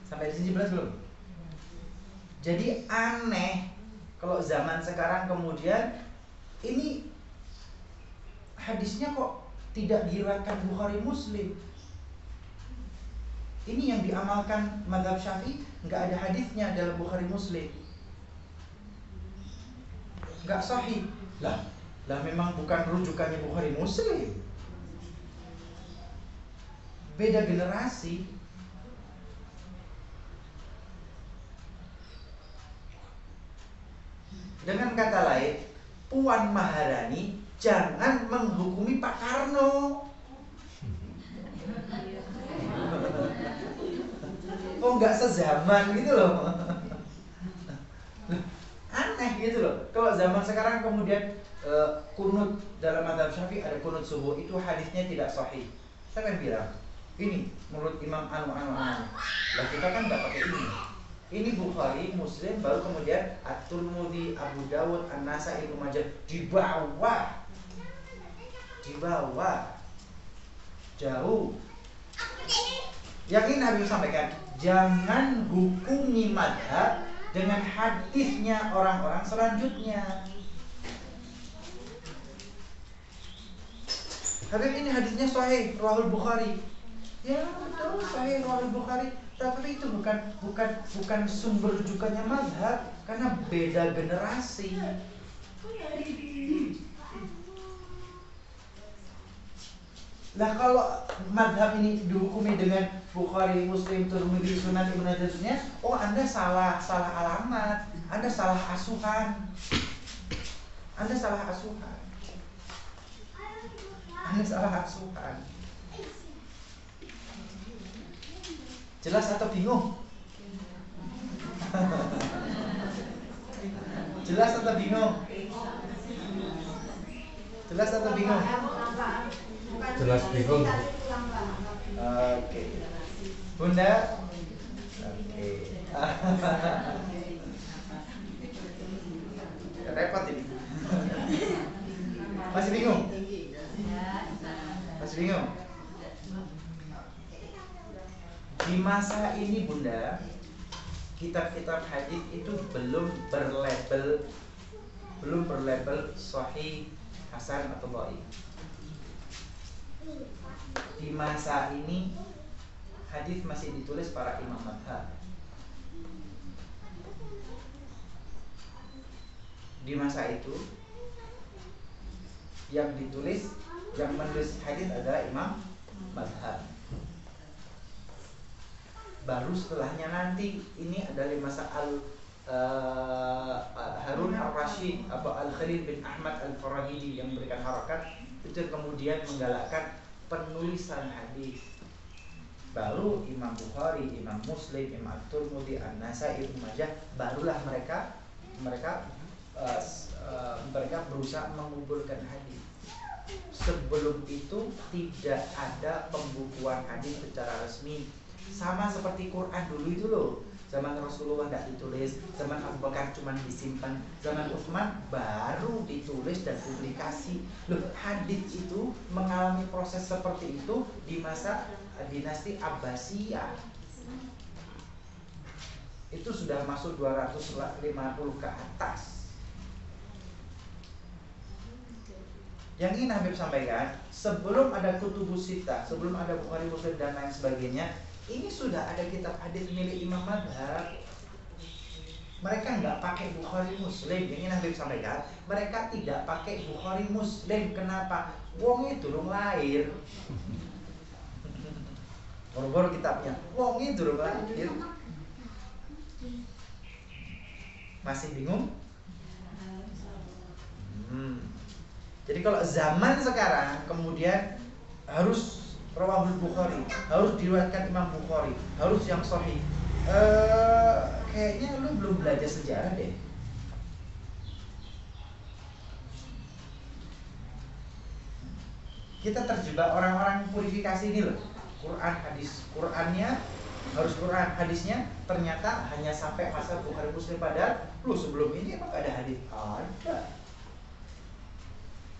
Sampai di sini jelas belum? Jadi aneh kalau zaman sekarang kemudian ini hadisnya kok tidak diriwayatkan Bukhari Muslim? Ini yang diamalkan mazhab Syafi'i, nggak ada hadisnya dalam Bukhari Muslim, nggak sahih. Lah memang bukan rujukannya Bukhari Muslim. Beda generasi. Dengan kata lain, Puan Maharani jangan menghukumi Pak Karno. Oh, nggak sezaman gitu loh. Aneh gitu loh. Kalau zaman sekarang kemudian kunut dalam mazhab Syafi'i ada kunut subuh, itu hadisnya tidak sahih. Siapa yang bilang? Ini menurut Imam anu. Lah kita kan nggak pakai ini. Ini Bukhari, Muslim, baru kemudian At-Tirmidzi, Abu Dawud, An-Nasa'i, Ibnu Majah di bawah. Jauh. Yang ini Nabi sampaikan, jangan hukumi madhab dengan hadisnya orang-orang selanjutnya. Habib, ini hadisnya sahih riwayat Bukhari. Ya betul, sahih riwayat Bukhari. Tapi itu bukan sumber rujukannya mazhab, karena beda generasi. Lah kalau mazhab ini dihukumi dengan Bukhari, Muslim, Tirmidzi, Sunan, Ibnu Majah, oh Anda salah alamat, Anda salah asuhan. Jelas atau bingung? Jelas atau bingung? Jelas bingung. Oke. Bunda? Oke. Repot ini. Masih bingung? Di masa ini Bunda, kitab-kitab hadis itu belum berlabel sahih, hasan atau dhaif. Di masa ini hadis masih ditulis para imam mazhab. Di masa itu yang menulis hadis adalah imam mazhab. Baru setelahnya nanti ini adalah masa Harun al-Rashid atau Al-Khalil bin Ahmad al-Farahidi yang memberikan harakat, itu kemudian menggalakkan penulisan hadis. Baru Imam Bukhari, Imam Muslim, Imam Tirmidzi, An-Nasa'i, Ibnu Majah, barulah mereka berusaha mengumpulkan hadis. Sebelum itu tidak ada pembukuan hadis secara resmi. Sama seperti Quran dulu itu loh. Zaman Rasulullah tidak ditulis, zaman Abu Bakar cuma disimpan, zaman Utsman baru ditulis dan publikasi. Loh, hadis itu mengalami proses seperti itu di masa dinasti Abbasiyah. Itu sudah masuk 250 ke atas. Yang ingin Habib sampaikan, sebelum ada Kutubus Sittah, sebelum ada Bukhari, Muslim dan lain sebagainya, ini sudah ada kitab hadis milik imam mazhab. Mereka nggak pakai Bukhari Muslim. Yang ingin Habib sampaikan, mereka tidak pakai Bukhari Muslim. Kenapa? Wong itu belum lahir. Baru-baru kitabnya. Wong itu belum lahir. Masih bingung? Jadi kalau zaman sekarang kemudian harus Rawahul Bukhari, harus diriwayatkan Imam Bukhari, harus yang sahih. Kayaknya lu belum belajar sejarah deh. Kita terjebak orang-orang purifikasi ini loh. Quran hadis, Qurannya harus Quran, hadisnya ternyata hanya sampai masa Bukhari Muslim, padahal lu sebelum ini emang gak ada hadis. Ada.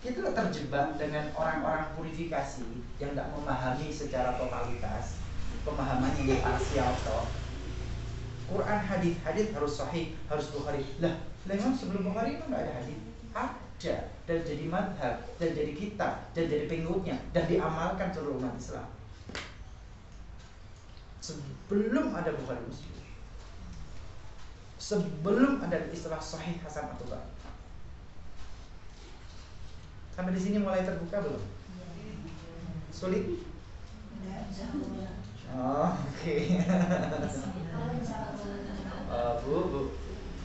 Kita terjebak dengan orang-orang purifikasi yang tidak memahami secara totalitas, pemahamannya yang parsial toh. Quran hadis harus sahih, harus Bukhari. Lah memang sebelum Bukhari itu nggak ada hadis? ada dan jadi madhab dan jadi kitab dan jadi pengikutnya dan diamalkan seluruh umat Islam. Sebelum ada Bukhari Muslim, sebelum ada istilah Sahih Hasan atau Dhaif. Sampai di sini mulai terbuka belum? Sulit? Oh, oke. Bu,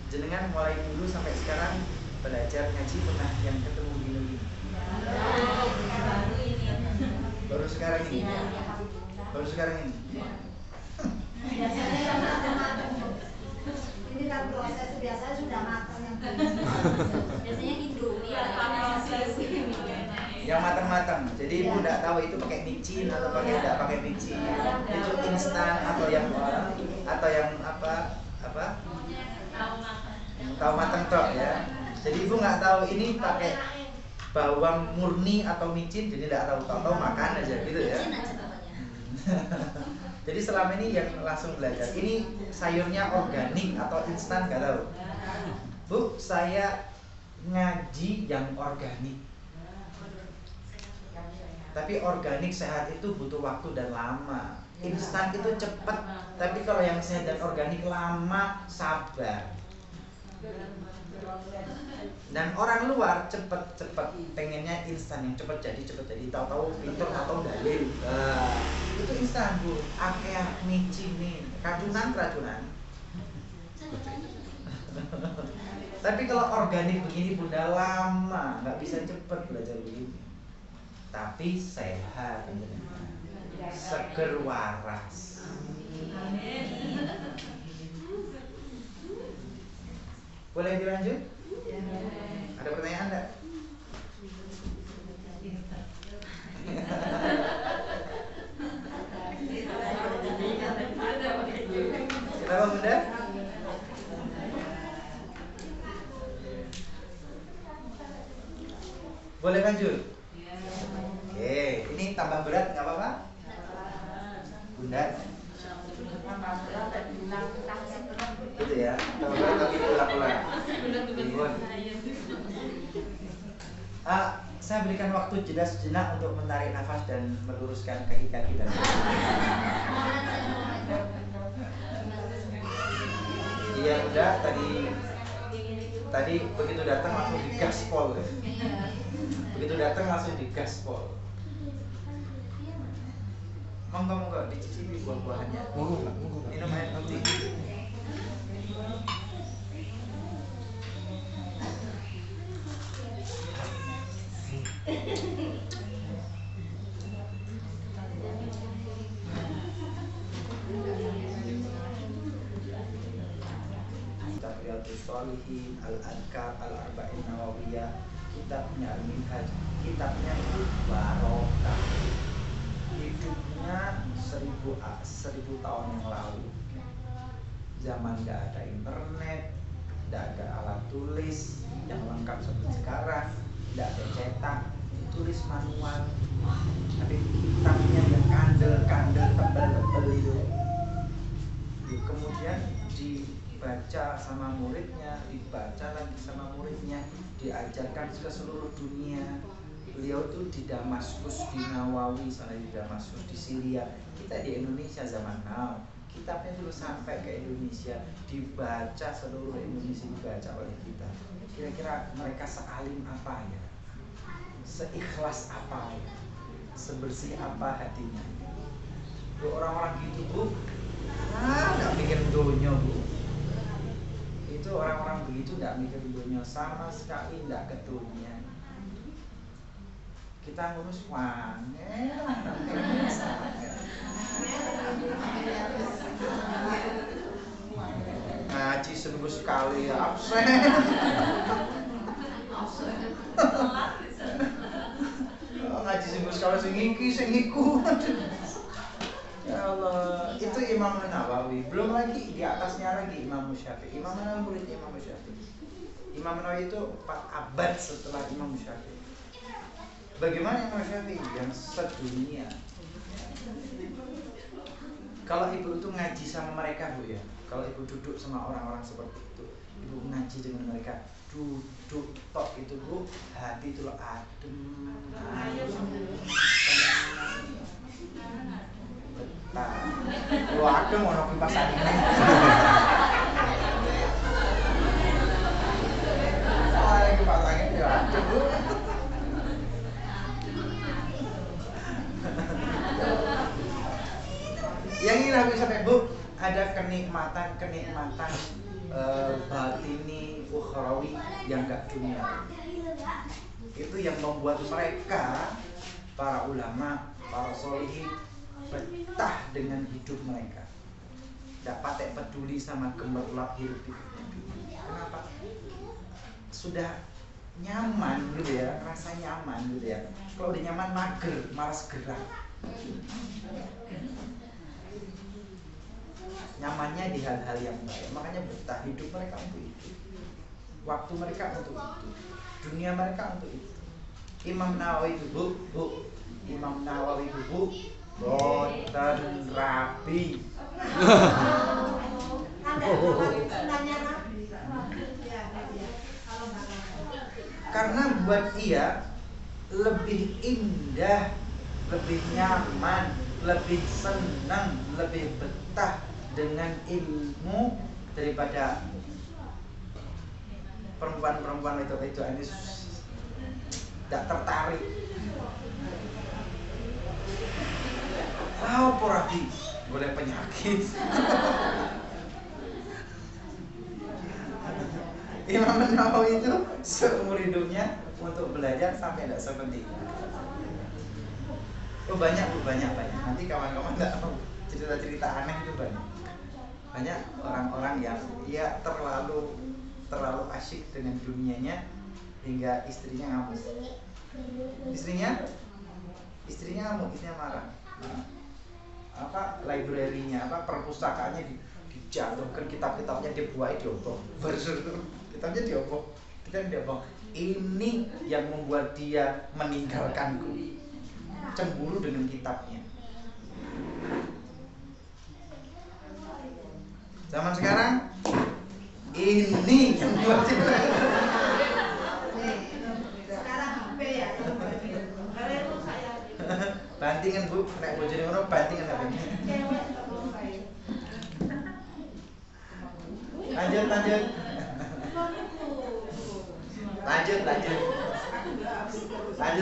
jenengan mulai dulu sampai sekarang belajar ngaji pernah yang ketemu gini? Baru sekarang ini. Baru sekarang ini. Ini kan proses biasanya sudah matang yang Biasanya Indomie Yang matang-matang. Jadi ibu tidak tahu itu pakai micin atau pakai tidak pakai micin. Itu instan atau yang apa? Tahu matang tok ya. Jadi ibu nggak tahu ini pakai bawang murni atau micin, jadi tidak tahu makan aja gitu ya. Jadi selama ini yang langsung belajar, ini sayurnya organik atau instan nggak tahu. Bu, saya ngaji yang organik. Tapi organik sehat itu butuh waktu dan lama. Instan itu cepat, tapi kalau yang sehat dan organik lama, sabar. Dan orang luar cepet pengennya instan, yang cepet jadi tahu-tahu pinter atau dalil. Itu instan bu, akeh micinin, keracunan. Tapi kalau organik begini bunda lama, nggak bisa cepet belajar begini. Tapi sehat, seger waras. Boleh dilanjut? Ada pertanyaan enggak? Kenapa bunda? Boleh lanjut? Oke, ini tambah berat nggak apa-apa? Bunda? Gitu ya, tambah berat tapi ulang-ulang. Saya berikan waktu jeda sejenak untuk menarik nafas dan meluruskan kaki-kaki kita. Iya udah, tadi begitu datang langsung digaspol. Begitu datang langsung digaspol. Monggo dicicipi buah-buahannya. Monggo. Minum air putih. Kitab Riyadhus Shalihin, Al-Adhkar, Al-Arba'in Nawawiyah, kitabnya Al-Minhaj, kitabnya itu barokah. Hidupnya 1000 tahun yang lalu. Zaman nggak ada internet, nggak ada alat tulis yang lengkap seperti sekarang, nggak ada cetak, tulis manual. Tapi kitabnya yang kandel tebal itu. Kemudian dibaca sama muridnya, dibaca lagi sama muridnya, diajarkan ke seluruh dunia. Beliau tuh di Damaskus, di Nawawi, sana di Damaskus, di Syria. Kita di Indonesia zaman now. Kitabnya dulu sampai ke Indonesia, dibaca seluruh Indonesia, dibaca oleh kita. Kira-kira mereka sealim apa ya? Seikhlas apa ya? Sebersih apa hatinya? Bu, orang-orang gitu bu, nggak mikir dunia bu. Itu orang-orang begitu nggak mikir dunia sama sekali, nggak ke dunia. Kita ngurus uang, ngaji seminggu sekali absen. Ngaji seminggu sekali sing iku. Ya Allah, itu Imam Nawawi. Belum lagi di atasnya lagi Imam Syafi'i. Imam Nawawi muridnya Imam Syafi'i. Imam Nawawi itu 4 abad setelah Imam Syafi'i. Bagaimana Imam Syafi'i yang sedunia? Kalau ibu itu ngaji sama mereka bu ya, Kalau ibu duduk sama orang-orang seperti itu, ibu ngaji dengan mereka, duduk tok itu bu, hati itu loh adem, betah. Lu adem mau nopi pasang ini. Lagi pasangnya ya adem bu. Yang ini aku sampai bu, ada kenikmatan batini ukhrawi yang gak dunia. Itu yang membuat mereka, para ulama, para solihin betah dengan hidup mereka. Gak patek peduli sama gemerlap hidup itu. Kenapa? Sudah nyaman gitu ya, rasa nyaman gitu ya. Kalau udah nyaman mager, malas gerak. Nyamannya di hal-hal yang baik, makanya betah. Hidup mereka untuk itu, waktu mereka untuk itu, dunia mereka untuk itu. Imam Nawawi itu bu, Imam Nawawi itu bu, boten rapi. Karena buat dia lebih indah, lebih nyaman, lebih senang, lebih betah dengan ilmu daripada perempuan-perempuan itu ini tidak tertarik. Rapi, boleh penyakit. Imam Nawawi itu seumur hidupnya untuk belajar sampai tidak seperti itu. Oh banyak. Nanti kawan-kawan nggak tahu cerita-cerita aneh itu banyak orang-orang yang dia terlalu asyik dengan dunianya hingga istrinya ngamuk. Istrinya ngamuk, istrinya marah. Library-nya, perpustakaannya dijatuhkan, kitab-kitabnya dibuai, diobong. Kitabnya diobong. Ini yang membuat dia meninggalkanku. Cemburu dengan kitabnya. Zaman sekarang ini yang buat bantingan bu, nek bojone ngono bantingan apa ini?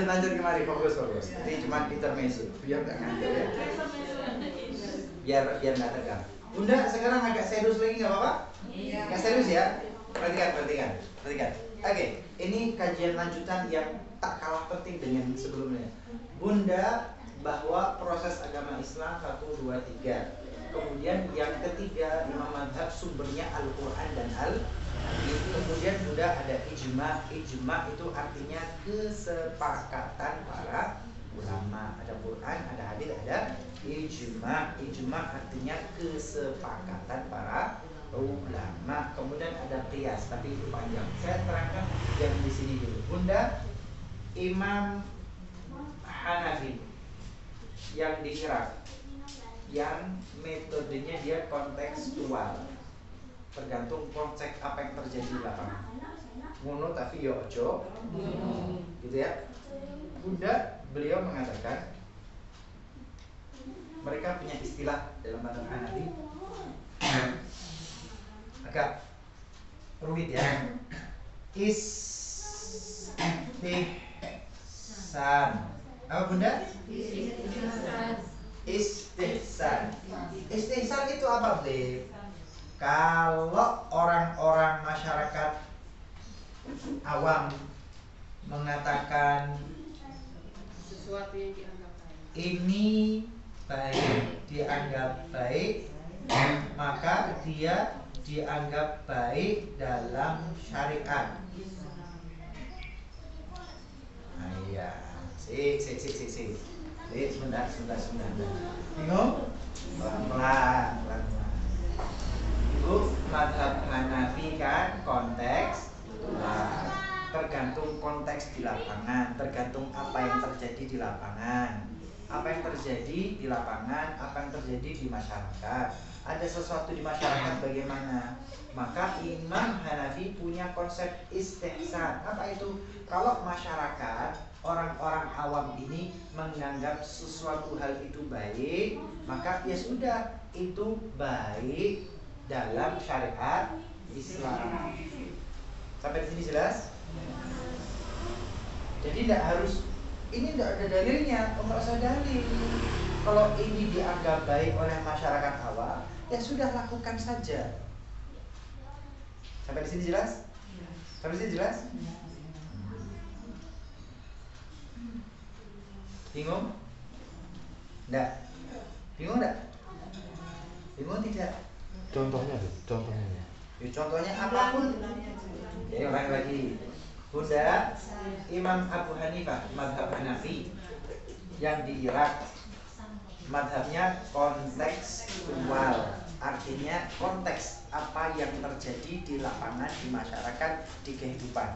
Lanjut kemari, fokus. Ini cuma intermezzo, biar nggak ngantuk ya. Biar nggak tegang. Bunda sekarang agak serius lagi nggak apa-apa? Iya. Nggak serius ya? Perhatikan. Oke, ini kajian lanjutan yang tak kalah penting dengan sebelumnya. Bunda bahwa proses agama Islam 1, 2, 3. Kemudian yang ketiga, Imam Madhab sumbernya Al-Quran dan Al-Hadis. Kemudian Bunda ada ijma. Ijma itu artinya kesepakatan para ulama. Ada Quran, ada hadis, ada ijma. Ijma artinya kesepakatan para ulama. Kemudian ada qiyas, tapi itu panjang. Saya terangkan yang di sini dulu. Bunda, Imam Hanafi yang di Irak, yang metodenya dia kontekstual, tergantung konteks apa yang terjadi di lapangan. Ngono tapi yo ojo, gitu ya. Bunda, beliau mengatakan mereka punya istilah dalam mazhab Hanafi agak rumit ya. Istihsan. Apa Bunda? Istihsan. Istihsan itu apa, Bli? Kalau orang-orang masyarakat awam mengatakan sesuatu yang dianggap baik, ini baik, dianggap baik, maka dia dianggap baik dalam syariat. Nah, iya. Sebentar. Bingung? Pelan-pelan. Ibu, mazhab Hanafi kan konteks, tergantung konteks di lapangan, tergantung apa yang terjadi di lapangan. apa yang terjadi di lapangan, apa yang terjadi di masyarakat. Ada sesuatu di masyarakat bagaimana? Maka Imam Hanafi punya konsep istihsan. Apa itu? Kalau masyarakat, orang-orang awam ini menganggap sesuatu hal itu baik, maka ya sudah, itu baik dalam syariat Islam. Sampai di sini jelas? Jadi tidak harus, ini tidak ada dalilnya, nggak usah dalil. Kalau ini dianggap baik oleh masyarakat awam, ya sudah, lakukan saja. Sampai di sini jelas? Sampai di sini jelas? Bingung? Enggak? Bingung enggak? Bingung tidak? Contohnya tuh, contohnya. Ya, contohnya apapun. Ya, ulang lagi. Bunda, Imam Abu Hanifah, mazhab Hanafi yang di Irak, mazhabnya kontekstual. Artinya konteks apa yang terjadi di lapangan, di masyarakat, di kehidupan.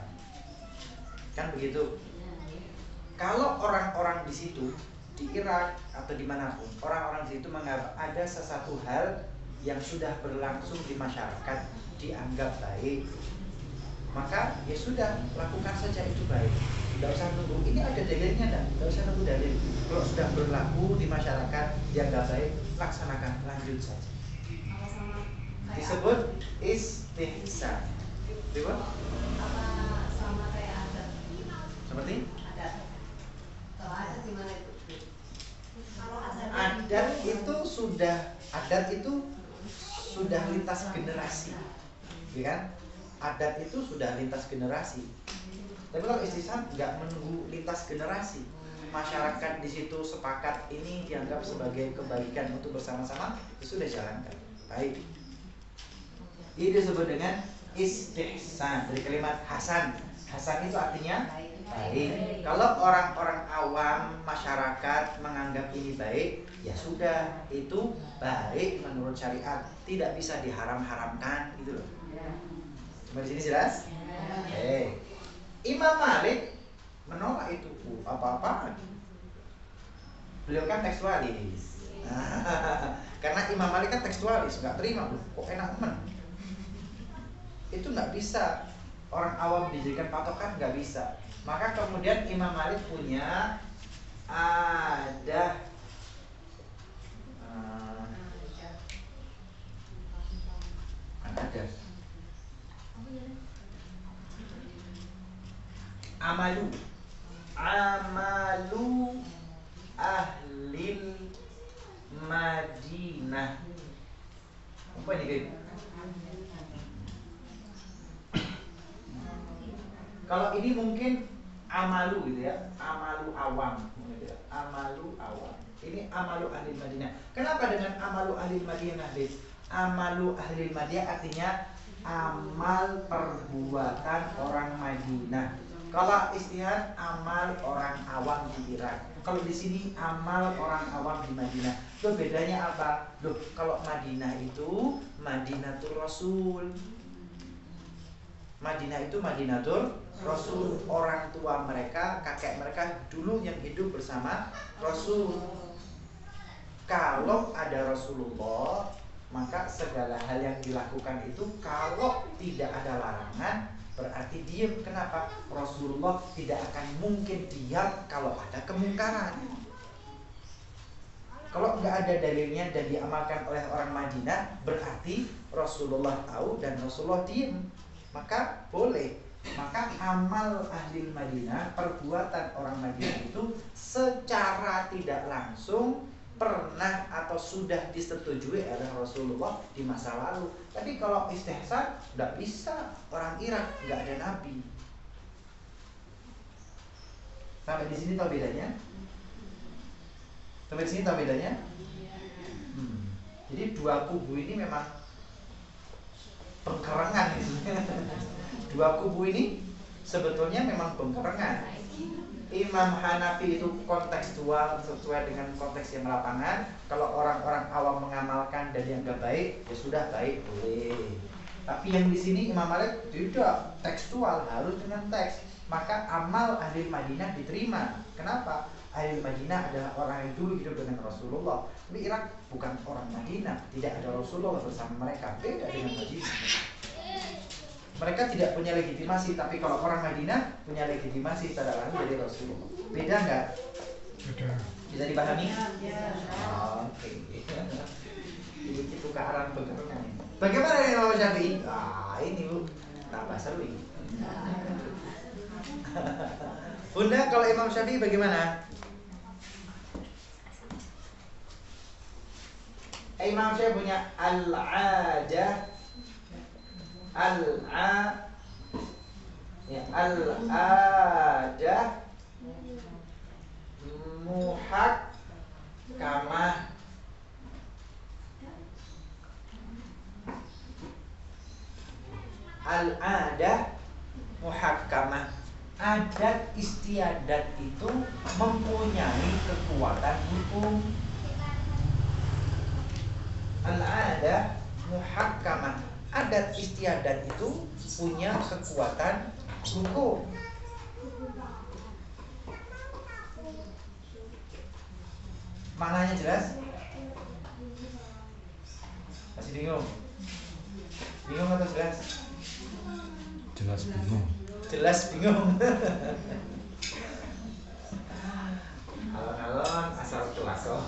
Kan begitu. Kalau orang-orang di situ, di Irak atau dimanapun, orang-orang di situ menganggap ada sesuatu hal yang sudah berlangsung di masyarakat dianggap baik, maka ya sudah, lakukan saja itu baik. Tidak usah nunggu, ini ada dalilnya enggak? Tidak usah nunggu dalil. Kalau sudah berlaku di masyarakat dianggap baik, laksanakan, lanjut saja. Disebut istihsan. Disebut? Apa sama kayak adat? Seperti? Adat. Kalau adat gimana itu? Kalau Adat itu sudah lintas generasi, ya kan? Adat itu sudah lintas generasi. Tapi kalau istihsan nggak menunggu lintas generasi. Masyarakat di situ sepakat ini dianggap sebagai kebaikan untuk bersama-sama, itu sudah jalankan. Baik. Ini disebut dengan istihsan, dari kalimat hasan. Hasan itu artinya baik. Kalau orang-orang awam masyarakat menganggap ini baik, ya sudah, itu baik menurut syariat, tidak bisa diharam-haramkan, gitu loh. Sampai di sini jelas? Oke. Imam Malik menolak itu. Apa-apaan? Beliau kan tekstualis. Karena Imam Malik kan tekstualis, nggak terima loh. Kok enak men? Itu nggak bisa. Orang awam dijadikan patokan, nggak bisa. Maka kemudian Imam Malik punya ada amalu ahlil Madinah. Apa ini, Beb? Kalau ini mungkin amalu gitu ya, amalu awam gitu ya. Amalu awam. Ini amalu ahli Madinah. Kenapa dengan amalu ahli Madinah, Beb? Amalu ahli Madinah artinya amal perbuatan orang Madinah. Kalau istihad amal orang awam di Irak. Kalau di sini amal orang awam di Madinah. Loh, bedanya apa? Loh, kalau Madinah itu Madinatul Rasul. Madinah itu Madinatul Rasul. Orang tua mereka, kakek mereka dulu yang hidup bersama Rasul. Kalau ada Rasulullah, maka segala hal yang dilakukan itu kalau tidak ada larangan berarti diam. Kenapa? Rasulullah tidak akan mungkin diam kalau ada kemungkaran. Kalau nggak ada dalilnya dan diamalkan oleh orang Madinah, berarti Rasulullah tahu dan Rasulullah diam, maka boleh. Maka amal ahli Madinah, perbuatan orang Madinah itu secara tidak langsung pernah atau sudah disetujui oleh Rasulullah di masa lalu. Tapi kalau istihsan nggak bisa, orang Irak nggak ada nabi. Sampai di sini tahu bedanya? Sampai di sini tahu bedanya? Jadi dua kubu ini memang bengkerengan. Dua kubu ini sebetulnya memang bengkerengan. Imam Hanafi itu kontekstual, sesuai dengan konteks yang lapangan. Kalau orang-orang awam mengamalkan dan dianggap baik, ya sudah baik, boleh. Tapi yang di sini Imam Malik tidak, tekstual, harus dengan teks. Maka amal ahli Madinah diterima. Kenapa? ahli Madinah adalah orang yang dulu hidup dengan Rasulullah. Tapi Irak bukan orang Madinah, tidak ada Rasulullah bersama mereka. Beda dengan Madinah. Mereka tidak punya legitimasi, tapi kalau orang Madinah punya legitimasi secara langsung dari Rasulullah. Beda nggak? Beda. Bisa dipahami? Oke. Itu ke arah pegangan. Bagaimana dengan Imam Syafi'i? Ini Bu, tambah seru ini. Bunda, kalau Imam Syafi'i bagaimana? Imam Syafi'i punya al-'adah, al-'adah muhakkamah. Al-'adah muhakkamah. Adat istiadat itu mempunyai kekuatan hukum. Al-'adah muhakkamah. Adat istiadat itu punya kekuatan hukum. Maknanya jelas? Masih bingung? Bingung atau jelas? Jelas bingung. Jelas bingung. Alon-alon asal kelakon.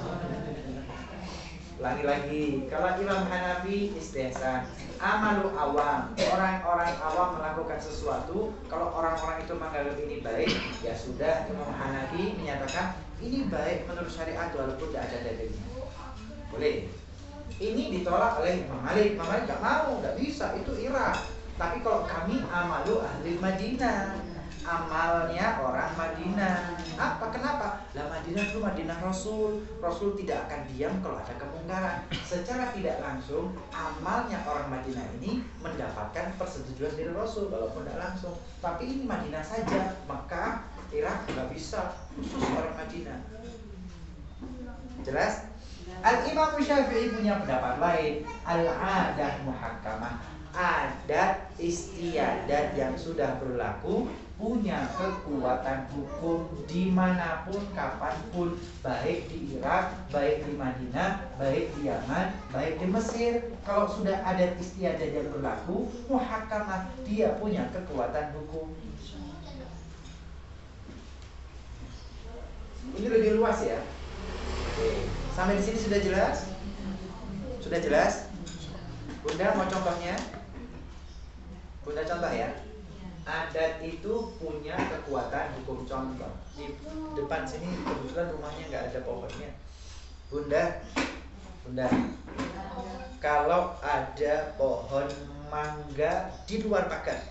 Lagi-lagi, kalau Imam Hanafi istihsan, amalu awam, orang-orang awam melakukan sesuatu, kalau orang-orang itu menganggap ini baik, ya sudah. Imam Hanafi menyatakan ini baik menurut syariat walaupun tidak ada dalilnya. Boleh. Ini ditolak oleh Imam Malik. Imam Malik nggak mau, nggak bisa, itu Irak. Tapi kalau kami amalu ahli Madinah, amalnya orang Madinah. Apa? Kenapa? Lah Madinah itu Madinah Rasul. Rasul tidak akan diam kalau ada kemungkaran. Secara tidak langsung, amalnya orang Madinah ini mendapatkan persetujuan dari Rasul walaupun tidak langsung. Tapi ini Madinah saja, maka Irak nggak bisa, khusus orang Madinah. Jelas? Al-Imam Syafi'i punya pendapat lain. Al-'adah muhakkamah. Adat istiadat yang sudah berlaku punya kekuatan hukum dimanapun, kapanpun, baik di Irak, baik di Madinah, baik di Yaman, baik di Mesir. Kalau sudah adat istiadat yang berlaku, muhakkamah, dia punya kekuatan hukum. Ini lebih luas ya. Oke. Sampai di sini sudah jelas? Sudah jelas? Bunda mau contohnya? Bunda contoh ya. Adat itu punya kekuatan hukum. Contoh di depan sini kebetulan rumahnya nggak ada pohonnya. Bunda, kalau ada pohon mangga di luar pagar,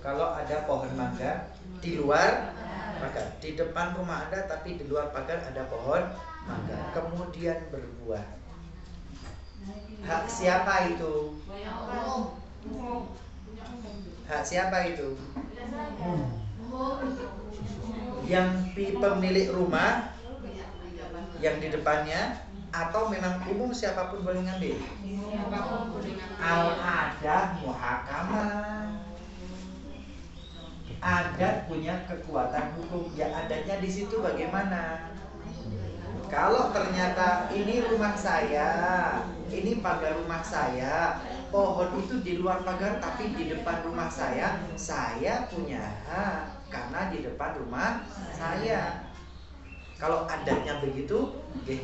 kalau ada pohon mangga di luar pagar, di depan rumah Anda tapi di luar pagar ada pohon mangga, kemudian berbuah, hak siapa itu? Hak siapa itu? Yang pemilik rumah yang di depannya, atau memang umum siapapun boleh ngambil? Al-'adah muhakkamah. Adat punya kekuatan hukum. Ya adatnya di situ bagaimana? Kalau ternyata ini rumah saya, ini pagar rumah saya, pohon itu di luar pagar tapi di depan rumah saya punya hak karena di depan rumah saya. Kalau adatnya begitu,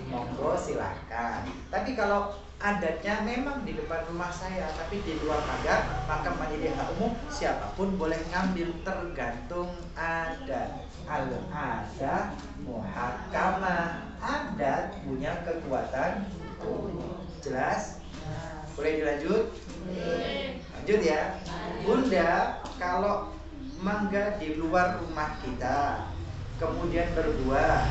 monggo silahkan. Tapi kalau adatnya memang di depan rumah saya tapi di luar pagar, maka menjadi hak umum, siapapun boleh ngambil tergantung adat. Al-'adah muhakkamah. Adat punya kekuatan hukum. Jelas? Boleh dilanjut? Lanjut ya. Bunda, kalau mangga di luar rumah kita kemudian berbuah,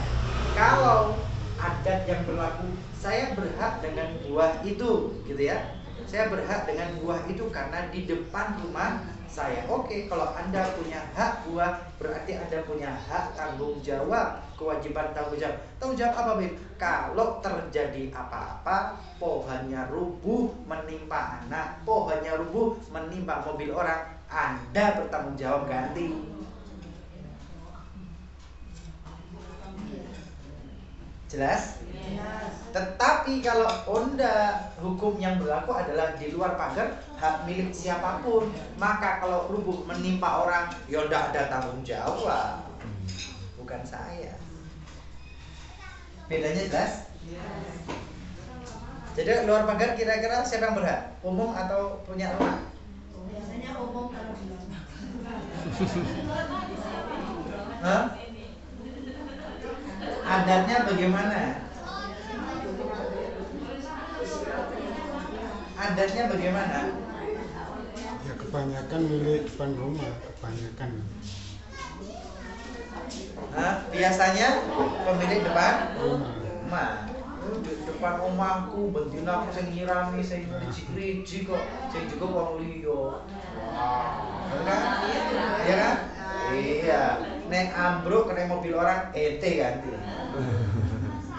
kalau adat yang berlaku, saya berhak dengan buah itu, gitu ya. Saya berhak dengan buah itu karena di depan rumah saya. Oke, kalau Anda punya hak buah, berarti Anda punya hak tanggung jawab, kewajiban tanggung jawab. Tanggung jawab apa, Bib? Kalau terjadi apa-apa, pohonnya rubuh menimpa anak, pohonnya rubuh menimpa mobil orang, Anda bertanggung jawab ganti. Jelas? Tetapi kalau onda hukum yang berlaku adalah di luar pagar hak milik siapapun, maka kalau rubuh menimpa orang, ya ndak ada tanggung jawab, bukan saya. Bedanya jelas? Jadi luar pagar kira-kira siapa yang berhak? Umum atau punya rumah? Biasanya umum kalau di luar. Hah? Adatnya bagaimana? Adatnya bagaimana? Ya kebanyakan milik depan rumah, kebanyakan. Hah? Biasanya pemilik depan Rumah. rumah. Depan omahku betina aku sing nyirami sing licik-licik kok sing juga wong liya. Wah, kan? Iya kan? Iya. Nek ambruk kena mobil orang ganti.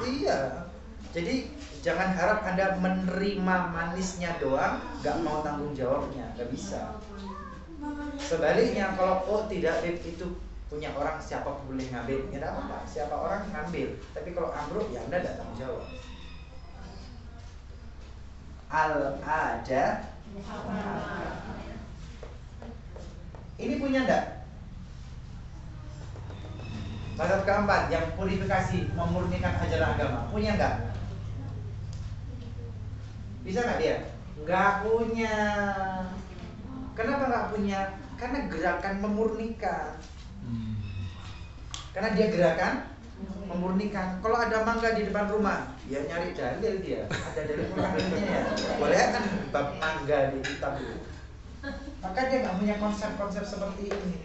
Iya. Jadi jangan harap Anda menerima manisnya doang, nggak mau tanggung jawabnya, nggak bisa. Sebaliknya kalau tidak itu punya orang siapa boleh ngambil, ya tidak apa-apa, siapa orang ngambil. Tapi kalau ambruk ya Anda tidak tanggung jawab. Al-ada. Ini punya enggak? Mazhab keempat yang purifikasi memurnikan ajaran agama, punya enggak? Bisa nggak dia? Nggak punya. Kenapa nggak punya? Karena gerakan memurnikan. Karena dia gerakan memurnikan. Kalau ada mangga di depan rumah, dia nyari dalil dia. Ada dalil Qur'annya ya. Boleh kan bab mangga di kitab itu. Maka dia nggak punya konsep-konsep seperti ini.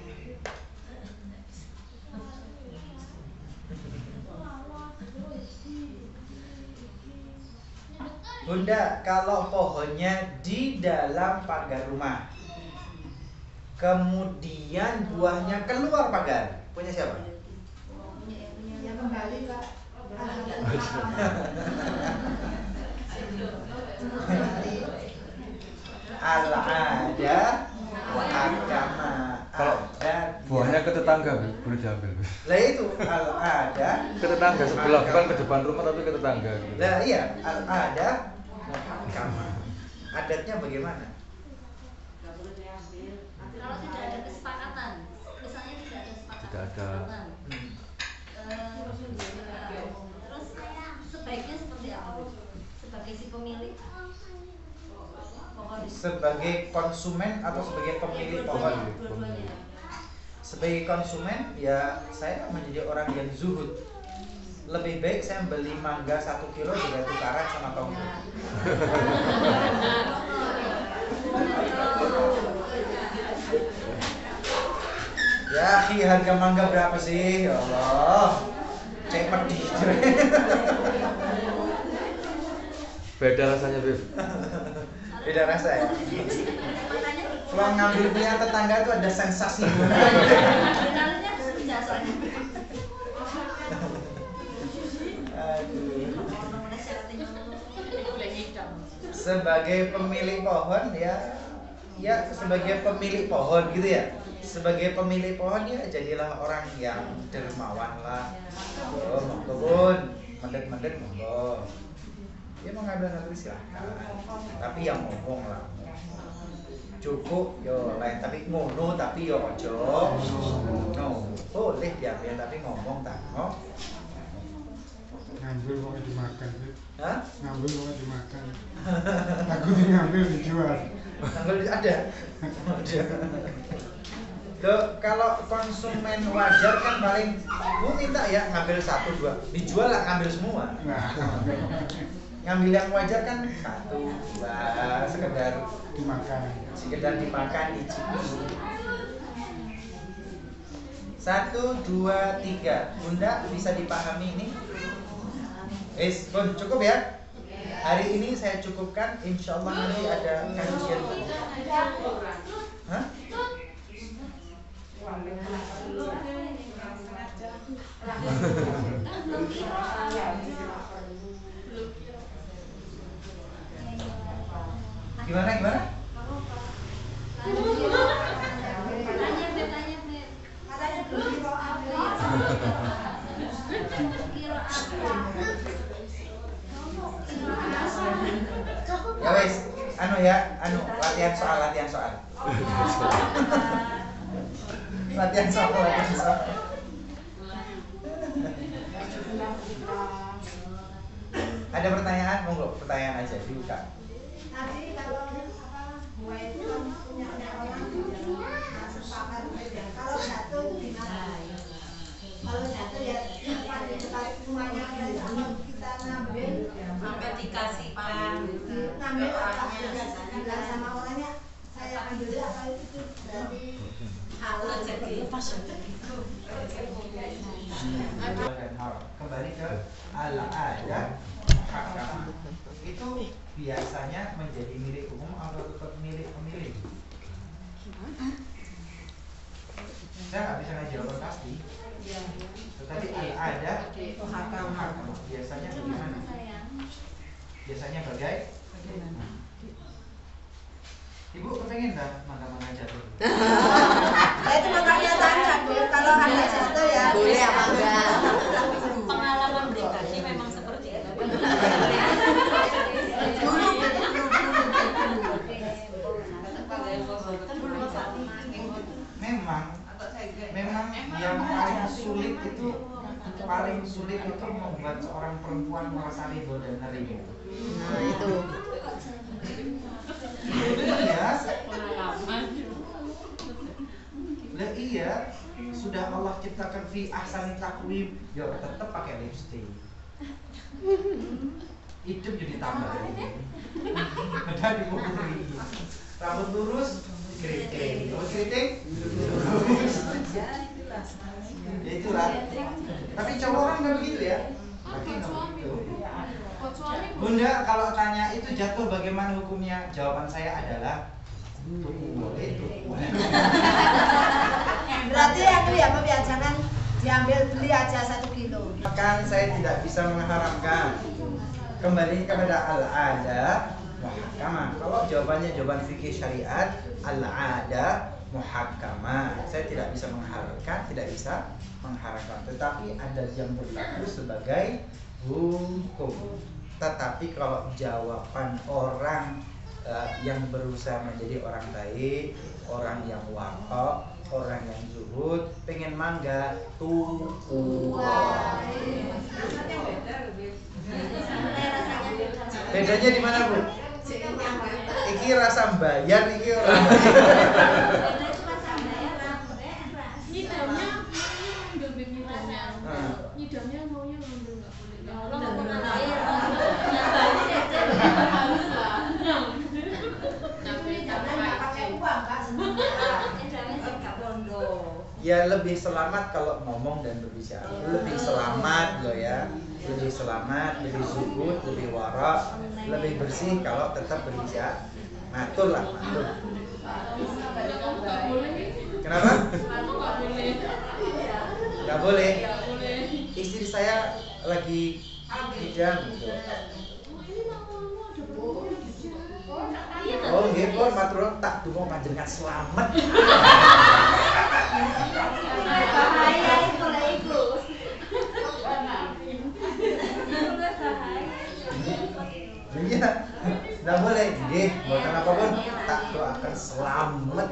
Bunda, kalau pohonnya di dalam pagar rumah, kemudian buahnya keluar pagar, punya siapa? Ya kembali Kak. Al-ada wa agama. Kalau buahnya ke tetangga boleh diambil. Lah itu al-ada Ke tetangga sebelah, bukan ke depan rumah tapi ke tetangga gitu. Lah iya, al-ada agama. Adatnya bagaimana? Kalau tidak ada kesepakatan, misalnya tidak ada Tidak ada. kesepakatan, terus sebaiknya seperti apa? Sebagai si pemilik pohon. Sebagai konsumen atau sebagai pemilik pohon? Dua-duanya. Sebagai konsumen ya saya menjadi orang yang zuhud. Lebih baik saya beli mangga 1 kilo juga tukaran sama tonggo. Ya, harga mangga berapa sih? Ya Allah. Cek pedih. Beda rasanya, Beb. Beda rasa ya. Makanya Kalau ngambil punya tetangga itu ada sensasi. finalnya sudah soalnya. Aduh. Orang-orang syaratnya udah nyidam. Sebagai pemilik pohon ya sebagai pemilik pohon gitu ya. Sebagai pemilik pohon ya jadilah orang yang dermawan lah. Oh, monggo bun, mendet-mendet monggo. Dia mau ngambil silahkan. Tapi yang ngomong lah. Cukup yo lain tapi ngono tapi yo ojo. No, boleh diambil tapi ngomong tak ngomong. Ngambil pokoknya dimakan. Hah? Ngambil pokoknya dimakan. Aku ngambil dijual. Tanggal ada. Loh, kalau konsumen wajar kan paling bu minta ya ngambil 1, 2, dijual lah ngambil semua. Nah, Ngambil yang wajar kan 1, 2, sekedar dimakan dicipi. 1, 2, 3. Bunda bisa dipahami ini? Bun, cukup ya? Hari ini saya cukupkan, insya Allah nanti ada kajian. Hah? Gimana? Tanya, Beb. Katanya dulu kilo apa? Kilo apa? Latihan sama. Ada pertanyaan? Monggo, pertanyaan aja dibuka. Tadi kalau buah itu kan punya orang sepakat saja. Kalau jatuh itu gimana? Kalau jatuh ya depan di depan rumahnya kita ngambil Sampai dikasih pan. ngambil apa bilang sama orangnya saya ambil apa itu berarti halal Jadi Dan haram. Kembali ke al-adat muhakkamah. Itu biasanya menjadi milik umum atau tetap milik pemilik? Saya nggak bisa ngejawab pasti. Tetapi al-adat muhakkamah biasanya bagaimana? Biasanya bagaimana? Ibu kepengen nggak mangga-mangga jatuh? itu makanya tanya kalau ada jatuh ya Boleh apa enggak? pengalaman pribadi memang seperti itu. Memang yang paling sulit itu membuat seorang perempuan merasa ridho dan nerima. Nah, itu. Iya. Lah iya, sudah Allah ciptakan fi ahsani taqwim, ya tetap pakai lipstick. Hidup jadi tambah ini. Ada di kupuri. Rambut lurus, keriting. Rambut keriting, lurus. Ya itulah. Tapi cowok kan nggak begitu ya. Laki nggak begitu. Bunda, kalau tanya itu jatuh bagaimana hukumnya? Jawaban saya adalah boleh itu. berarti yang ya Pak ya jangan diambil beli aja 1 kilo. Kan saya tidak bisa mengharamkan. Kembali kepada al-adat muhakkamah. Kalau jawabannya jawaban fikih syariat, al-adat muhakkamah. Saya tidak bisa mengharamkan, tidak bisa mengharamkan. Tetapi ada yang berlaku sebagai hukum. Tetapi kalau jawaban orang yang berusaha menjadi orang baik, orang yang wakaf, orang yang zuhud, pengen mangga tuh. Bedanya di mana, Bu? Iki rasa bayar, iki orang Nyidamnya maunya ngambil nggak boleh. Kalau nggak pernah bayar, ya lebih selamat kalau ngomong dan berbicara. Lebih selamat loh ya. Lebih selamat, lebih zuhud, lebih wara, lebih bersih kalau tetap berbicara. Matur lah, matur. Kenapa? Gak boleh. Istri saya lagi hidang gitu. Oh, nggih pun matur tak donga panjenengan selamat. Bahaya itu lah itu. Iya, nggak boleh. Nggih, mboten apapun tak doakan selamat.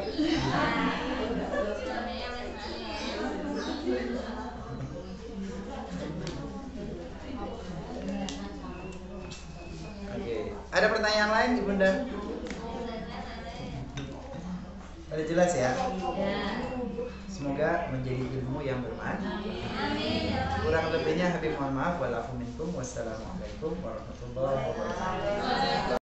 Oke, ada pertanyaan lain, Ibunda? Ada jelas ya? Semoga menjadi ilmu yang bermanfaat. Kurang lebihnya Habib mohon maaf. Walafu minkum. Wassalamualaikum warahmatullahi wabarakatuh.